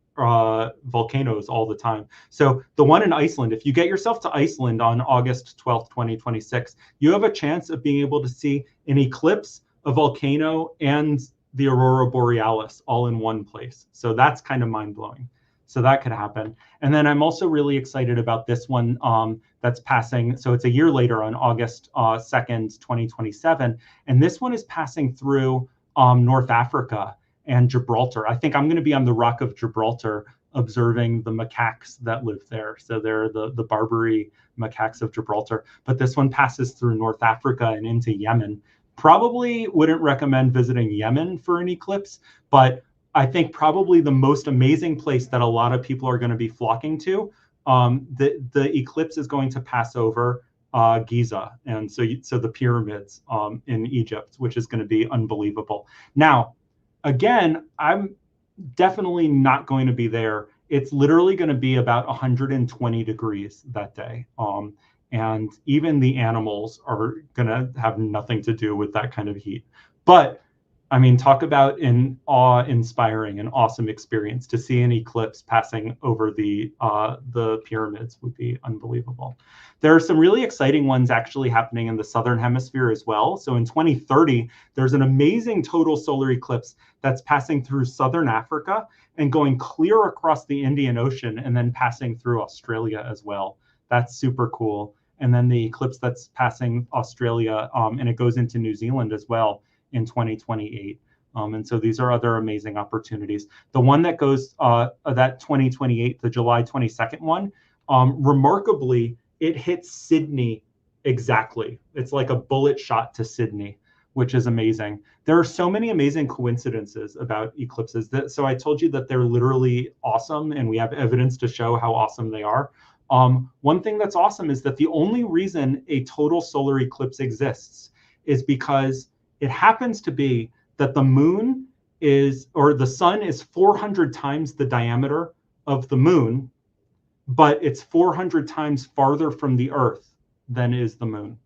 volcanoes all the time. So the one in Iceland, if you get yourself to Iceland on August 12th, 2026, you have a chance of being able to see an eclipse, a volcano, and the aurora borealis all in one place. So that's kind of mind-blowing. So that could happen. And then I'm also really excited about this one that's passing. So it's a year later on August 2nd, 2027. And this one is passing through North Africa and Gibraltar. I think I'm going to be on the Rock of Gibraltar observing the macaques that live there. So they're the Barbary macaques of Gibraltar. But this one passes through North Africa and into Yemen. Probably wouldn't recommend visiting Yemen for an eclipse, but I think probably the most amazing place that a lot of people are going to be flocking to, the eclipse is going to pass over Giza, and so the pyramids in Egypt, which is going to be unbelievable. Now, again, I'm definitely not going to be there. It's literally going to be about 120 degrees that day. And even the animals are going to have nothing to do with that kind of heat. But I mean, talk about an awe-inspiring and awesome experience. To see an eclipse passing over the pyramids would be unbelievable. There are some really exciting ones actually happening in the southern hemisphere as well. So in 2030, there's an amazing total solar eclipse that's passing through southern Africa and going clear across the Indian Ocean and then passing through Australia as well. That's super cool. And then the eclipse that's passing Australia, and it goes into New Zealand as well in 2028. And so these are other amazing opportunities. The one that goes, that 2028, the July 22nd one, remarkably, it hits Sydney exactly. It's like a bullet shot to Sydney, which is amazing. There are so many amazing coincidences about eclipses. So I told you that they're literally awesome, and we have evidence to show how awesome they are. One thing that's awesome is that the only reason a total solar eclipse exists is because it happens to be that the moon is, or the sun is 400 times the diameter of the moon, but it's 400 times farther from the Earth than is the moon.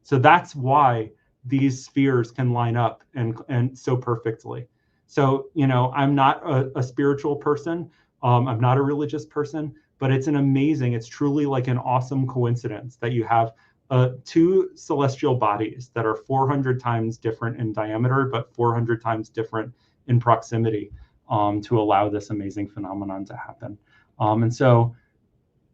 So that's why these spheres can line up and so perfectly. So, you know, I'm not a spiritual person. I'm not a religious person, but it's it's truly like an awesome coincidence that you have two celestial bodies that are 400 times different in diameter, but 400 times different in proximity, to allow this amazing phenomenon to happen. And so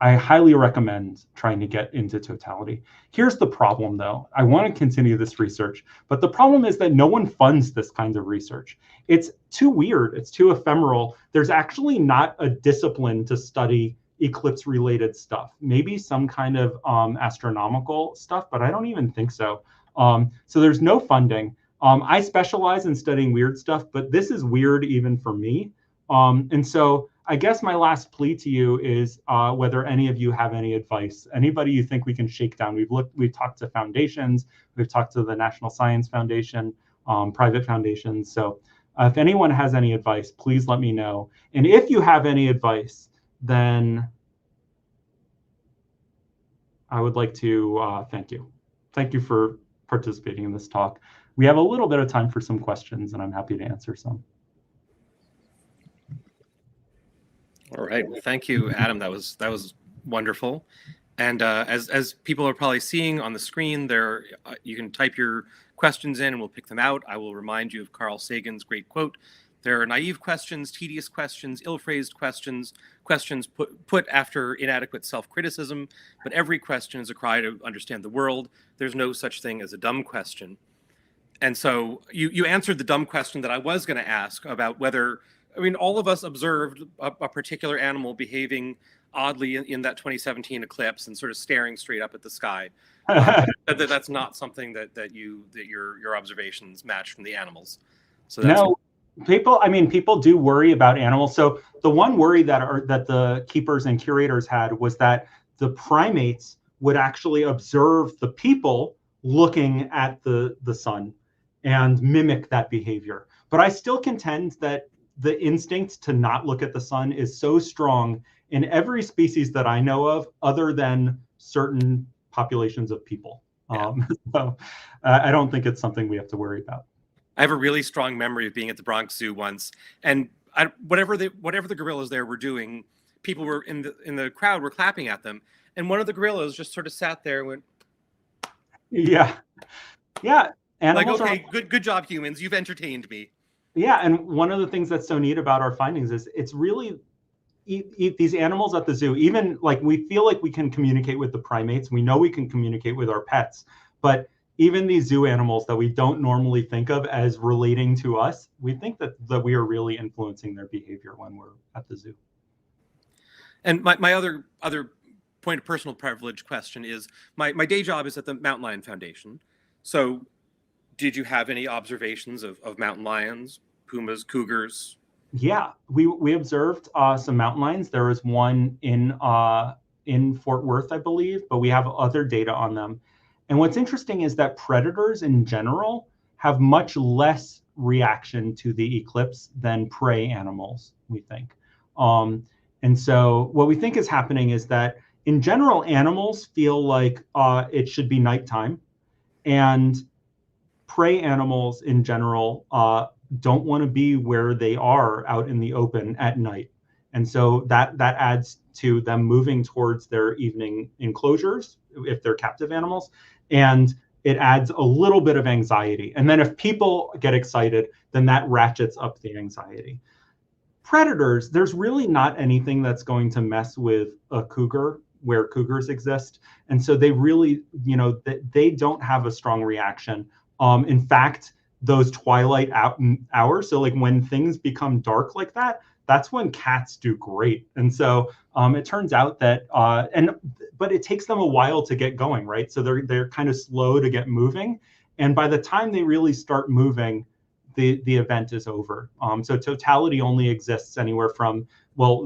I highly recommend trying to get into totality. Here's the problem, though. I want to continue this research, but the problem is that no one funds this kind of research. It's too weird. It's too ephemeral. There's actually not a discipline to study eclipse-related stuff. Maybe some kind of astronomical stuff, but I don't even think so. So there's no funding. I specialize in studying weird stuff, but this is weird even for me. And so I guess my last plea to you is whether any of you have any advice. Anybody you think we can shake down? We've talked to foundations, we've talked to the National Science Foundation, private foundations. So if anyone has any advice, please let me know. And if you have any advice, then I would like to thank you. Thank you for participating in this talk. We have a little bit of time for some questions, and I'm happy to answer some. All right. Well, thank you, Adam. That was wonderful. And as people are probably seeing on the screen, there you can type your questions in, and we'll pick them out. I will remind you of Carl Sagan's great quote: "There are naive questions, tedious questions, ill-phrased questions, questions put after inadequate self-criticism, but every question is a cry to understand the world. There's no such thing as a dumb question." And so you answered the dumb question that I was going to ask about whether, I mean, all of us observed a particular animal behaving oddly in that 2017 eclipse and sort of staring straight up at the sky. That's not something that your observations match from the animals. So that's no, people do worry about animals. So the one worry that the keepers and curators had was that the primates would actually observe the people looking at the sun and mimic that behavior. But I still contend that the instinct to not look at the sun is so strong in every species that I know of, other than certain populations of people. Yeah. So I don't think it's something we have to worry about. I have a really strong memory of being at the Bronx Zoo once, and whatever the gorillas there were doing, people were in the crowd were clapping at them, and one of the gorillas just sort of sat there and went, yeah. Animals like, okay, good job, humans, you've entertained me. Yeah, and one of the things that's so neat about our findings is it's really these animals at the zoo, even like we feel like we can communicate with the primates, we know we can communicate with our pets, but even these zoo animals that we don't normally think of as relating to us, we think that we are really influencing their behavior when we're at the zoo. And my other point of personal privilege question is, my day job is at the Mountain Lion Foundation. So did you have any observations of mountain lions, pumas, cougars? Yeah, we observed some mountain lions. There was one in Fort Worth, I believe, but we have other data on them. And what's interesting is that predators in general have much less reaction to the eclipse than prey animals, we think. And so what we think is happening is that in general, animals feel like it should be nighttime, and prey animals in general don't want to be where they are out in the open at night. And so that adds to them moving towards their evening enclosures if they're captive animals. And it adds a little bit of anxiety. And then if people get excited, then that ratchets up the anxiety. Predators, there's really not anything that's going to mess with a cougar where cougars exist. And so they really, they don't have a strong reaction. In fact, those twilight hours, so like when things become dark like that, that's when cats do great. And so it turns out that, but it takes them a while to get going, right? So they're kind of slow to get moving. And by the time they really start moving, the event is over. So totality only exists anywhere from,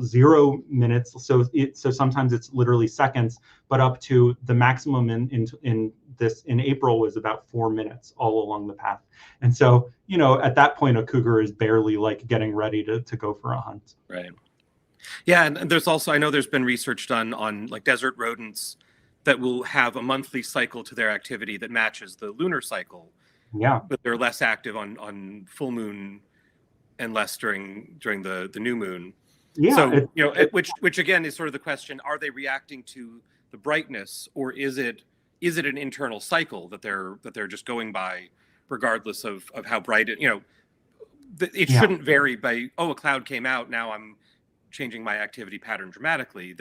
0 minutes. So sometimes it's literally seconds, but up to the maximum in April was about 4 minutes all along the path. And so, at that point, a cougar is barely like getting ready to go for a hunt. Right. Yeah. And there's also, I know there's been research done on like desert rodents that will have a monthly cycle to their activity that matches the lunar cycle. Yeah. But they're less active on full moon and less during the new moon. Yeah. So, which again is sort of the question, are they reacting to the brightness, or is it an internal cycle that they're just going by regardless of how bright it, it shouldn't vary by, a cloud came out, now I'm changing my activity pattern dramatically.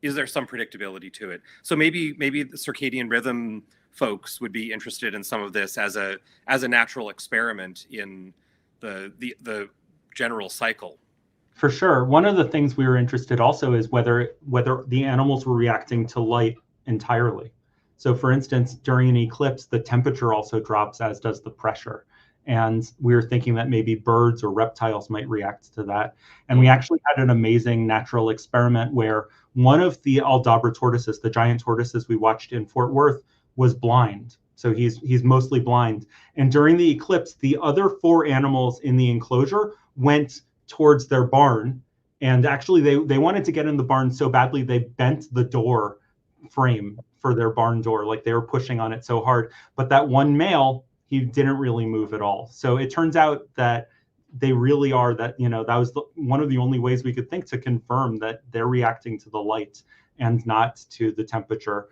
Is there some predictability to it? So maybe the circadian rhythm folks would be interested in some of this as a natural experiment in the general cycle. For sure. One of the things we were interested also is whether the animals were reacting to light entirely. So for instance, during an eclipse, the temperature also drops, as does the pressure. And we were thinking that maybe birds or reptiles might react to that. And we actually had an amazing natural experiment where one of the Aldabra tortoises, the giant tortoises we watched in Fort Worth, was blind. So he's mostly blind. And during the eclipse, the other 4 animals in the enclosure went towards their barn. And actually they wanted to get in the barn so badly, they bent the door frame for their barn door. Like they were pushing on it so hard. But that one male, he didn't really move at all. So it turns out that they really are that was one of the only ways we could think to confirm that they're reacting to the light and not to the temperature.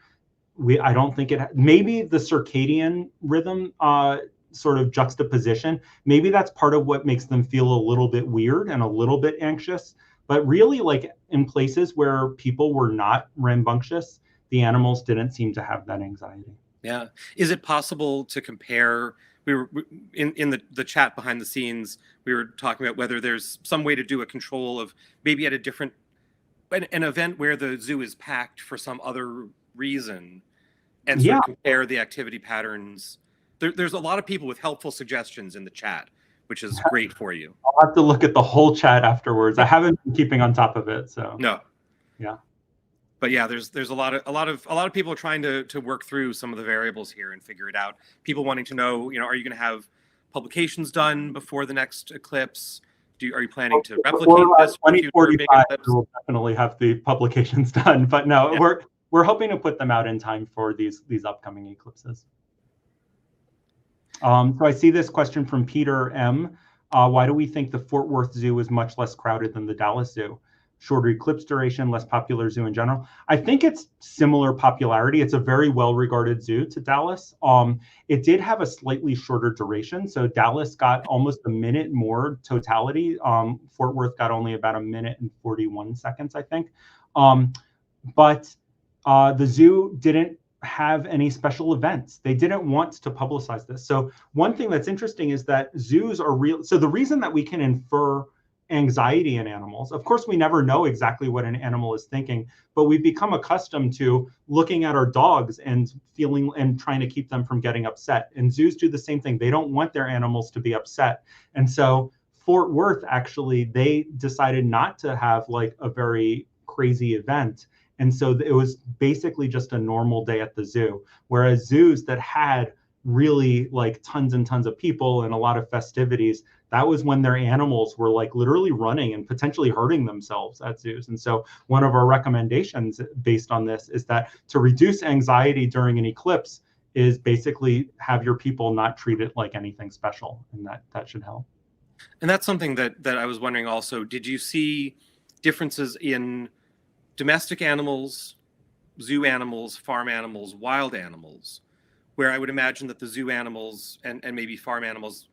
I don't think maybe the circadian rhythm sort of juxtaposition, maybe that's part of what makes them feel a little bit weird and a little bit anxious. But really, like in places where people were not rambunctious, the animals didn't seem to have that anxiety. Yeah. Is it possible to compare? We were in the chat behind the scenes, we were talking about whether there's some way to do a control of maybe at an event where the zoo is packed for some other reason, and sort of compare the activity patterns. There's a lot of people with helpful suggestions in the chat, which is great for you. I'll have to look at the whole chat afterwards. I haven't been keeping on top of it, so. No. Yeah. But yeah, there's a lot of people trying to work through some of the variables here and figure it out. People wanting to know, are you going to have publications done before the next eclipse? Are you planning to replicate this? 2045, we'll definitely have the publications done. But no, we're hoping to put them out in time for these upcoming eclipses. So I see this question from Peter M. Why do we think the Fort Worth Zoo is much less crowded than the Dallas Zoo? Shorter eclipse duration, less popular zoo in general. I think it's similar popularity. It's a very well-regarded zoo to Dallas. It did have a slightly shorter duration. So Dallas got almost a minute more totality. Fort Worth got only about 1 minute and 41 seconds, I think. But the zoo didn't have any special events. They didn't want to publicize this. So one thing that's interesting is that zoos are real. So the reason that we can infer anxiety in animals, of course, we never know exactly what an animal is thinking, but we've become accustomed to looking at our dogs and feeling and trying to keep them from getting upset. And zoos do the same thing. They don't want their animals to be upset. And so Fort Worth, actually, they decided not to have like a very crazy event. And so it was basically just a normal day at the zoo. Whereas zoos that had really like tons and tons of people and a lot of festivities, that was when their animals were like literally running and potentially hurting themselves at zoos. And so one of our recommendations based on this is that to reduce anxiety during an eclipse is basically have your people not treat it like anything special. And that should help. And that's something that I was wondering also. Did you see differences in domestic animals, zoo animals, farm animals, wild animals, where I would imagine that the zoo animals and maybe farm animals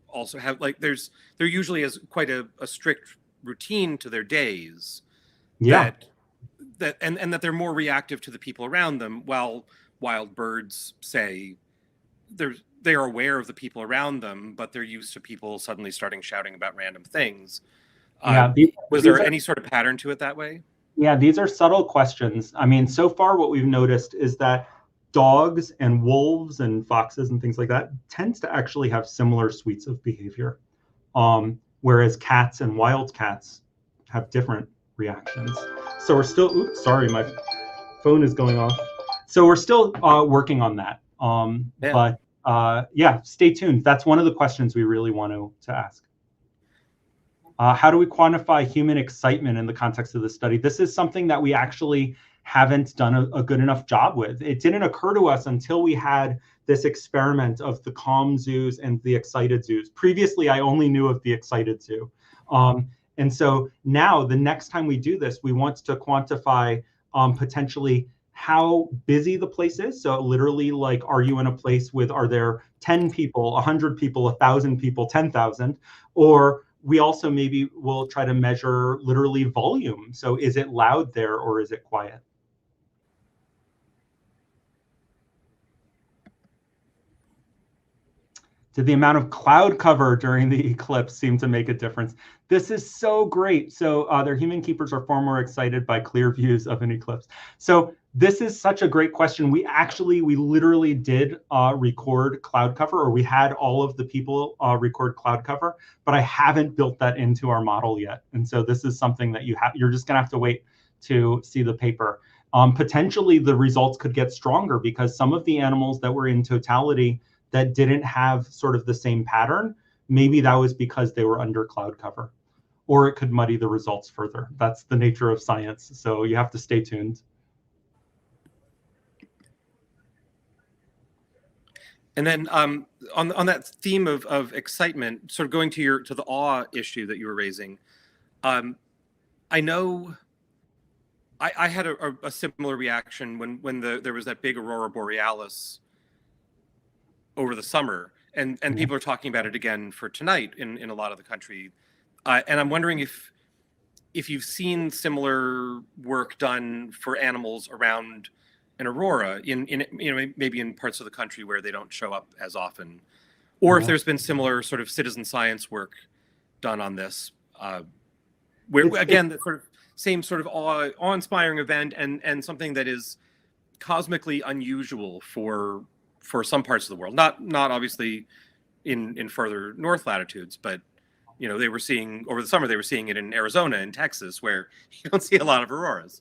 also have, like, there usually is quite a strict routine to their days, Yeah. and that they're more reactive to the people around them, while wild birds, say, they are aware of the people around them, but they're used to people suddenly starting shouting about random things. Yeah. Was there any sort of pattern to it that way? Yeah, these are subtle questions. I mean, so far what we've noticed is that dogs and wolves and foxes and things like that tends to actually have similar suites of behavior, whereas cats and wild cats have different reactions. So we're still, oops, sorry, my phone is going off. So we're still working on that. But yeah, stay tuned. That's one of the questions we really want to ask. How do we quantify human excitement in the context of the study? This is something that we actually haven't done a good enough job with. It didn't occur to us until we had this experiment of the calm zoos and the excited zoos. Previously, I only knew of the excited zoo. And so now the next time we do this, we want to quantify potentially how busy the place is. So literally, like, are you in a place with, are there 10 people, 100 people, 1,000 people, 10,000? Or we also maybe will try to measure literally volume. So is it loud there or is it quiet? Did the amount of cloud cover during the eclipse seem to make a difference? This is so great. So their human keepers are far more excited by clear views of an eclipse. So this is such a great question. We literally did record cloud cover, or we had all of the people record cloud cover, but I haven't built that into our model yet. And so this is something that you're just gonna have to wait to see the paper. Potentially the results could get stronger because some of the animals that were in totality that didn't have sort of the same pattern, maybe that was because they were under cloud cover, or it could muddy the results further. That's the nature of science. So you have to stay tuned. And then on that theme of excitement, sort of going to the awe issue that you were raising, I know I had a similar reaction when there was that big aurora borealis over the summer, and people are talking about it again for tonight in a lot of the country, and I'm wondering if you've seen similar work done for animals around an aurora in maybe in parts of the country where they don't show up as often, or if there's been similar sort of citizen science work done on this, where again the sort of same sort of awe-inspiring event and something that is cosmically unusual for some parts of the world, not obviously in further north latitudes, but they were seeing over the summer, they were seeing it in Arizona and Texas, where you don't see a lot of auroras.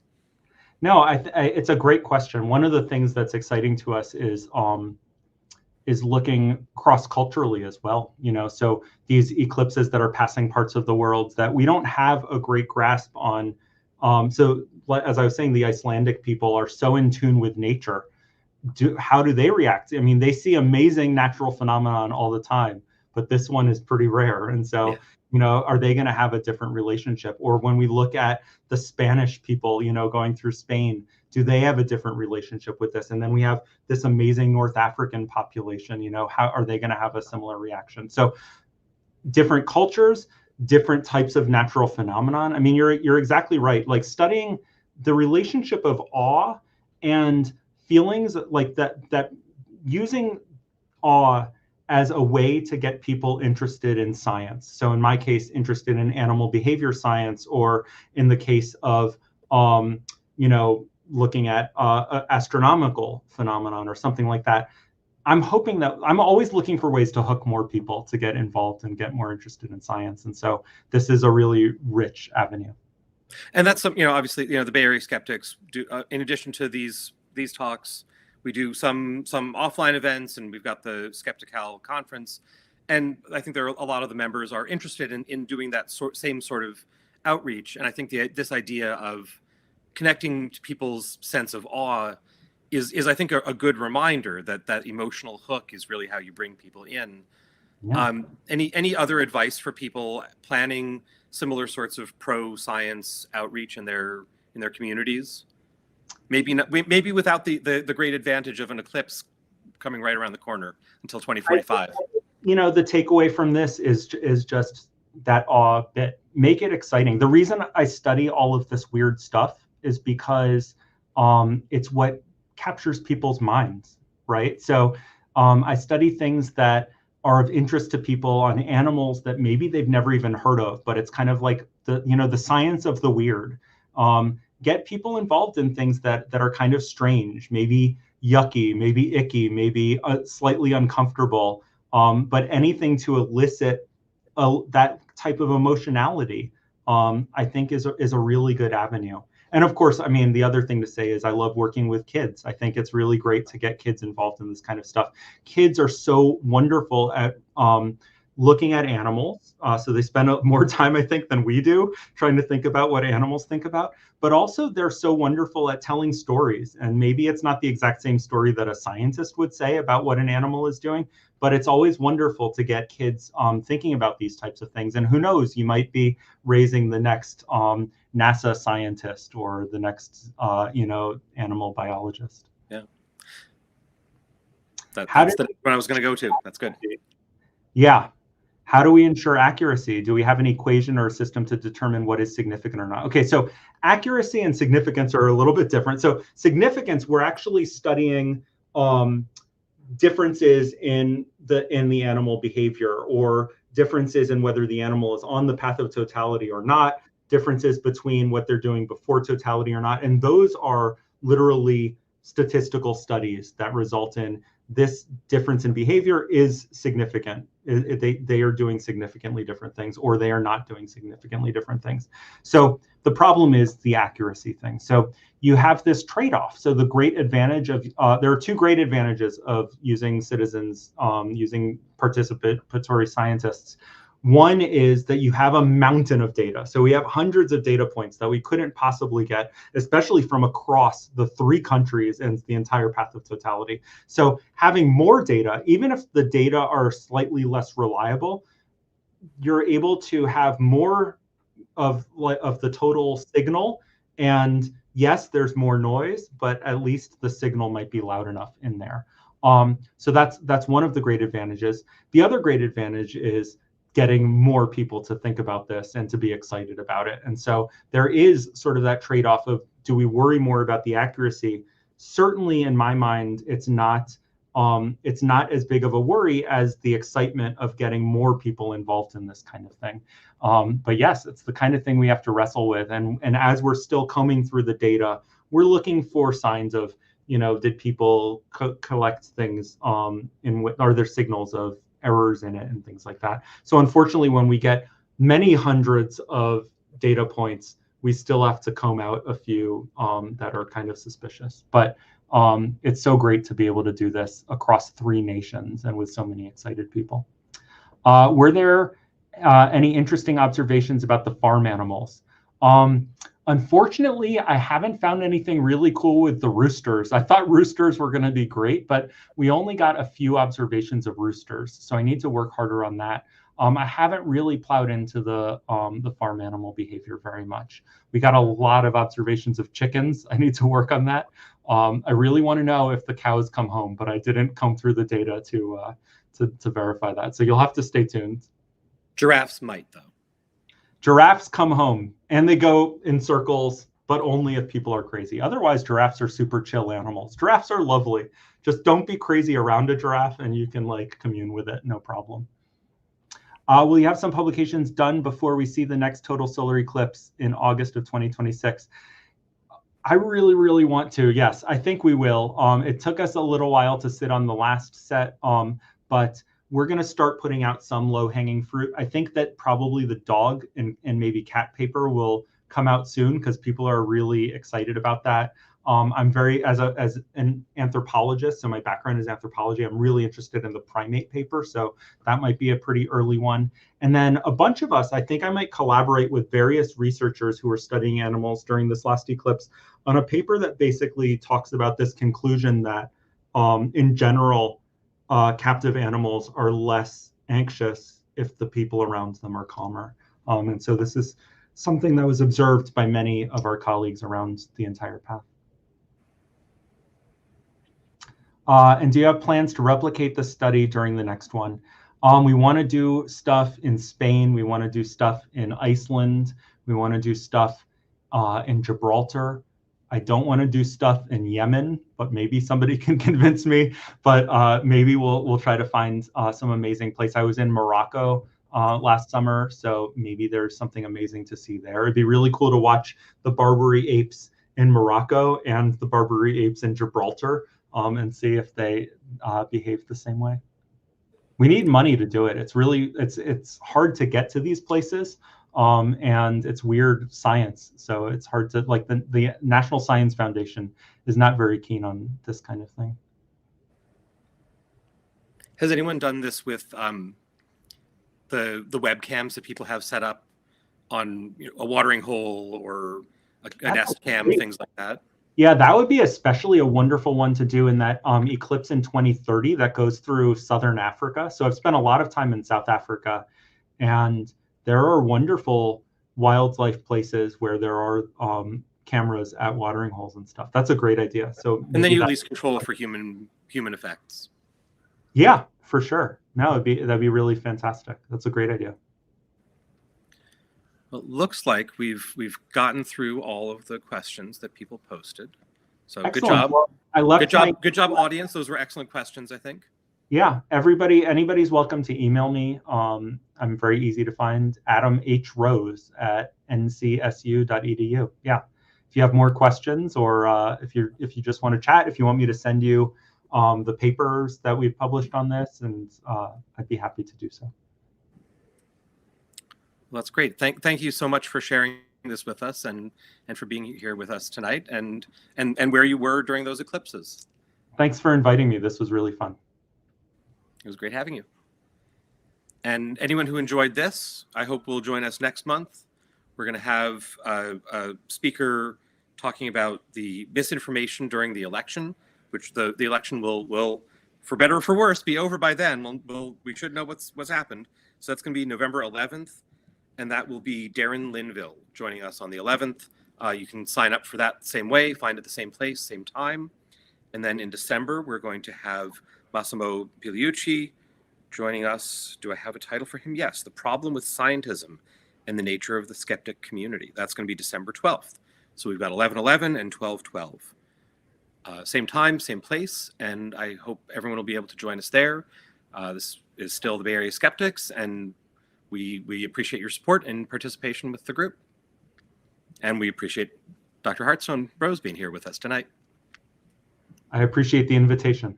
No, it's a great question. One of the things that's exciting to us is looking cross-culturally as well. So these eclipses that are passing parts of the world that we don't have a great grasp on. So as I was saying, the Icelandic people are so in tune with nature. How do they react? I mean, they see amazing natural phenomenon all the time, but this one is pretty rare. And so, are they going to have a different relationship? Or when we look at the Spanish people, going through Spain, do they have a different relationship with this? And then we have this amazing North African population, how are they going to have a similar reaction? So different cultures, different types of natural phenomenon. I mean, you're exactly right. Like studying the relationship of awe and feelings like that using awe as a way to get people interested in science. So in my case, interested in animal behavior science, or in the case of looking at astronomical phenomenon or something like that. I'm hoping that I'm always looking for ways to hook more people to get involved and get more interested in science. And so this is a really rich avenue. And that's some, obviously, the Bay Area skeptics do, in addition to these talks, we do some offline events, and we've got the Skeptical conference. And I think there are a lot of the members are interested in doing that same sort of outreach. And I think this idea of connecting to people's sense of awe is I think a good reminder that emotional hook is really how you bring people in. Yeah. Any other advice for people planning similar sorts of pro-science outreach in their communities? Maybe without the great advantage of an eclipse coming right around the corner until 2045. The takeaway from this is just that awe bit. Make it exciting. The reason I study all of this weird stuff is because it's what captures people's minds, right? So I study things that are of interest to people on animals that maybe they've never even heard of, but it's kind of like the science of the weird. Get people involved in things that are kind of strange, maybe yucky, maybe icky, maybe slightly uncomfortable, but anything to elicit that type of emotionality, I think is a really good avenue. And of course, I mean, the other thing to say is I love working with kids. I think it's really great to get kids involved in this kind of stuff. Kids are so wonderful at looking at animals. So they spend more time, I think, than we do trying to think about what animals think about. But also they're so wonderful at telling stories. And maybe it's not the exact same story that a scientist would say about what an animal is doing, but it's always wonderful to get kids thinking about these types of things. And who knows, you might be raising the next NASA scientist or the next, animal biologist. Yeah. That's what I was going to go to. That's good. Yeah. How do we ensure accuracy? Do we have an equation or a system to determine what is significant or not? Okay, so accuracy and significance are a little bit different. So significance, we're actually studying differences in the animal behavior, or differences in whether the animal is on the path of totality or not, differences between what they're doing before totality or not. And those are literally statistical studies that result in this difference in behavior is significant. They are doing significantly different things, or they are not doing significantly different things. So the problem is the accuracy thing. So you have this trade-off. So the great advantage of, there are two great advantages of using citizens, using participatory scientists. One is that you have a mountain of data. So we have hundreds of data points that we couldn't possibly get, especially from across the 3 countries and the entire path of totality. So having more data, even if the data are slightly less reliable, you're able to have more of the total signal. And yes, there's more noise, but at least the signal might be loud enough in there. So that's one of the great advantages. The other great advantage is getting more people to think about this and to be excited about it. And so there is sort of that trade-off of, do we worry more about the accuracy? Certainly in my mind, it's not as big of a worry as the excitement of getting more people involved in this kind of thing. But yes, it's the kind of thing we have to wrestle with. And as we're still combing through the data, we're looking for signs of, did people collect things are there signals of errors in it and things like that. So unfortunately, when we get many hundreds of data points, we still have to comb out a few that are kind of suspicious. But it's so great to be able to do this across 3 nations and with so many excited people. Were there any interesting observations about the farm animals? Unfortunately, I haven't found anything really cool with the roosters. I thought roosters were going to be great, but we only got a few observations of roosters. So I need to work harder on that. I haven't really plowed into the farm animal behavior very much. We got a lot of observations of chickens. I need to work on that. I really want to know if the cows come home, but I didn't comb through the data to verify that. So you'll have to stay tuned. Giraffes might, though. Giraffes come home and they go in circles, but only if people are crazy. Otherwise, giraffes are super chill animals. Giraffes are lovely. Just don't be crazy around a giraffe and you can commune with it, no problem. Will you have some publications done before we see the next total solar eclipse in August of 2026? I really, really want to. Yes, I think we will. It took us a little while to sit on the last set, but we're going to start putting out some low-hanging fruit. I think that probably the dog and maybe cat paper will come out soon because people are really excited about that. I'm very, as an anthropologist, so my background is anthropology, I'm really interested in the primate paper, so that might be a pretty early one. And then a bunch of us, I think I might collaborate with various researchers who are studying animals during this last eclipse on a paper that basically talks about this conclusion that in general, captive animals are less anxious if the people around them are calmer. And so this is something that was observed by many of our colleagues around the entire path. And do you have plans to replicate the study during the next one? We want to do stuff in Spain. We want to do stuff in Iceland. We want to do stuff in Gibraltar. I don't want to do stuff in Yemen, but maybe somebody can convince me. But maybe we'll try to find some amazing place. I was in Morocco last summer, so maybe there's something amazing to see there. It'd be really cool to watch the Barbary apes in Morocco and the Barbary apes in Gibraltar and see if they behave the same way. We need money to do it. It's hard to get to these places. And it's weird science, so it's hard to, like, the National Science Foundation is not very keen on this kind of thing. Has anyone done this with the webcams that people have set up on a watering hole or a nest cam, things like that? Yeah, that would be especially a wonderful one to do in that eclipse in 2030 that goes through southern Africa. So I've spent a lot of time in South Africa, and there are wonderful wildlife places where there are cameras at watering holes and stuff. That's a great idea. So, and then you at least control it for human effects. Yeah, for sure. No, that'd be really fantastic. That's a great idea. Well, it looks like we've gotten through all of the questions that people posted. So excellent. Good job. Well, I left good job, audience. Those were excellent questions, I think. Yeah, anybody's welcome to email me. I'm very easy to find. Adam H. Rose at ncsu.edu. Yeah, if you have more questions, or if you just want to chat, if you want me to send you the papers that we've published on this, and I'd be happy to do so. Well, that's great. Thank you so much for sharing this with us, and for being here with us tonight, and where you were during those eclipses. Thanks for inviting me. This was really fun. It was great having you. And anyone who enjoyed this, I hope will join us next month. We're going to have a speaker talking about the misinformation during the election, which the election will, for better or for worse, be over by then. We should know what's happened. So that's going to be November 11th, and that will be Darren Linville joining us on the 11th. You can sign up for that same way, find it the same place, same time. And then in December, we're going to have Massimo Pigliucci joining us. Do I have a title for him? Yes, The Problem with Scientism and the Nature of the Skeptic Community. That's going to be December 12th. So we've got 11/11 and 12/12. Same time, same place, and I hope everyone will be able to join us there. This is still the Bay Area Skeptics, and we appreciate your support and participation with the group. And we appreciate Dr. Hartstone Rose being here with us tonight. I appreciate the invitation.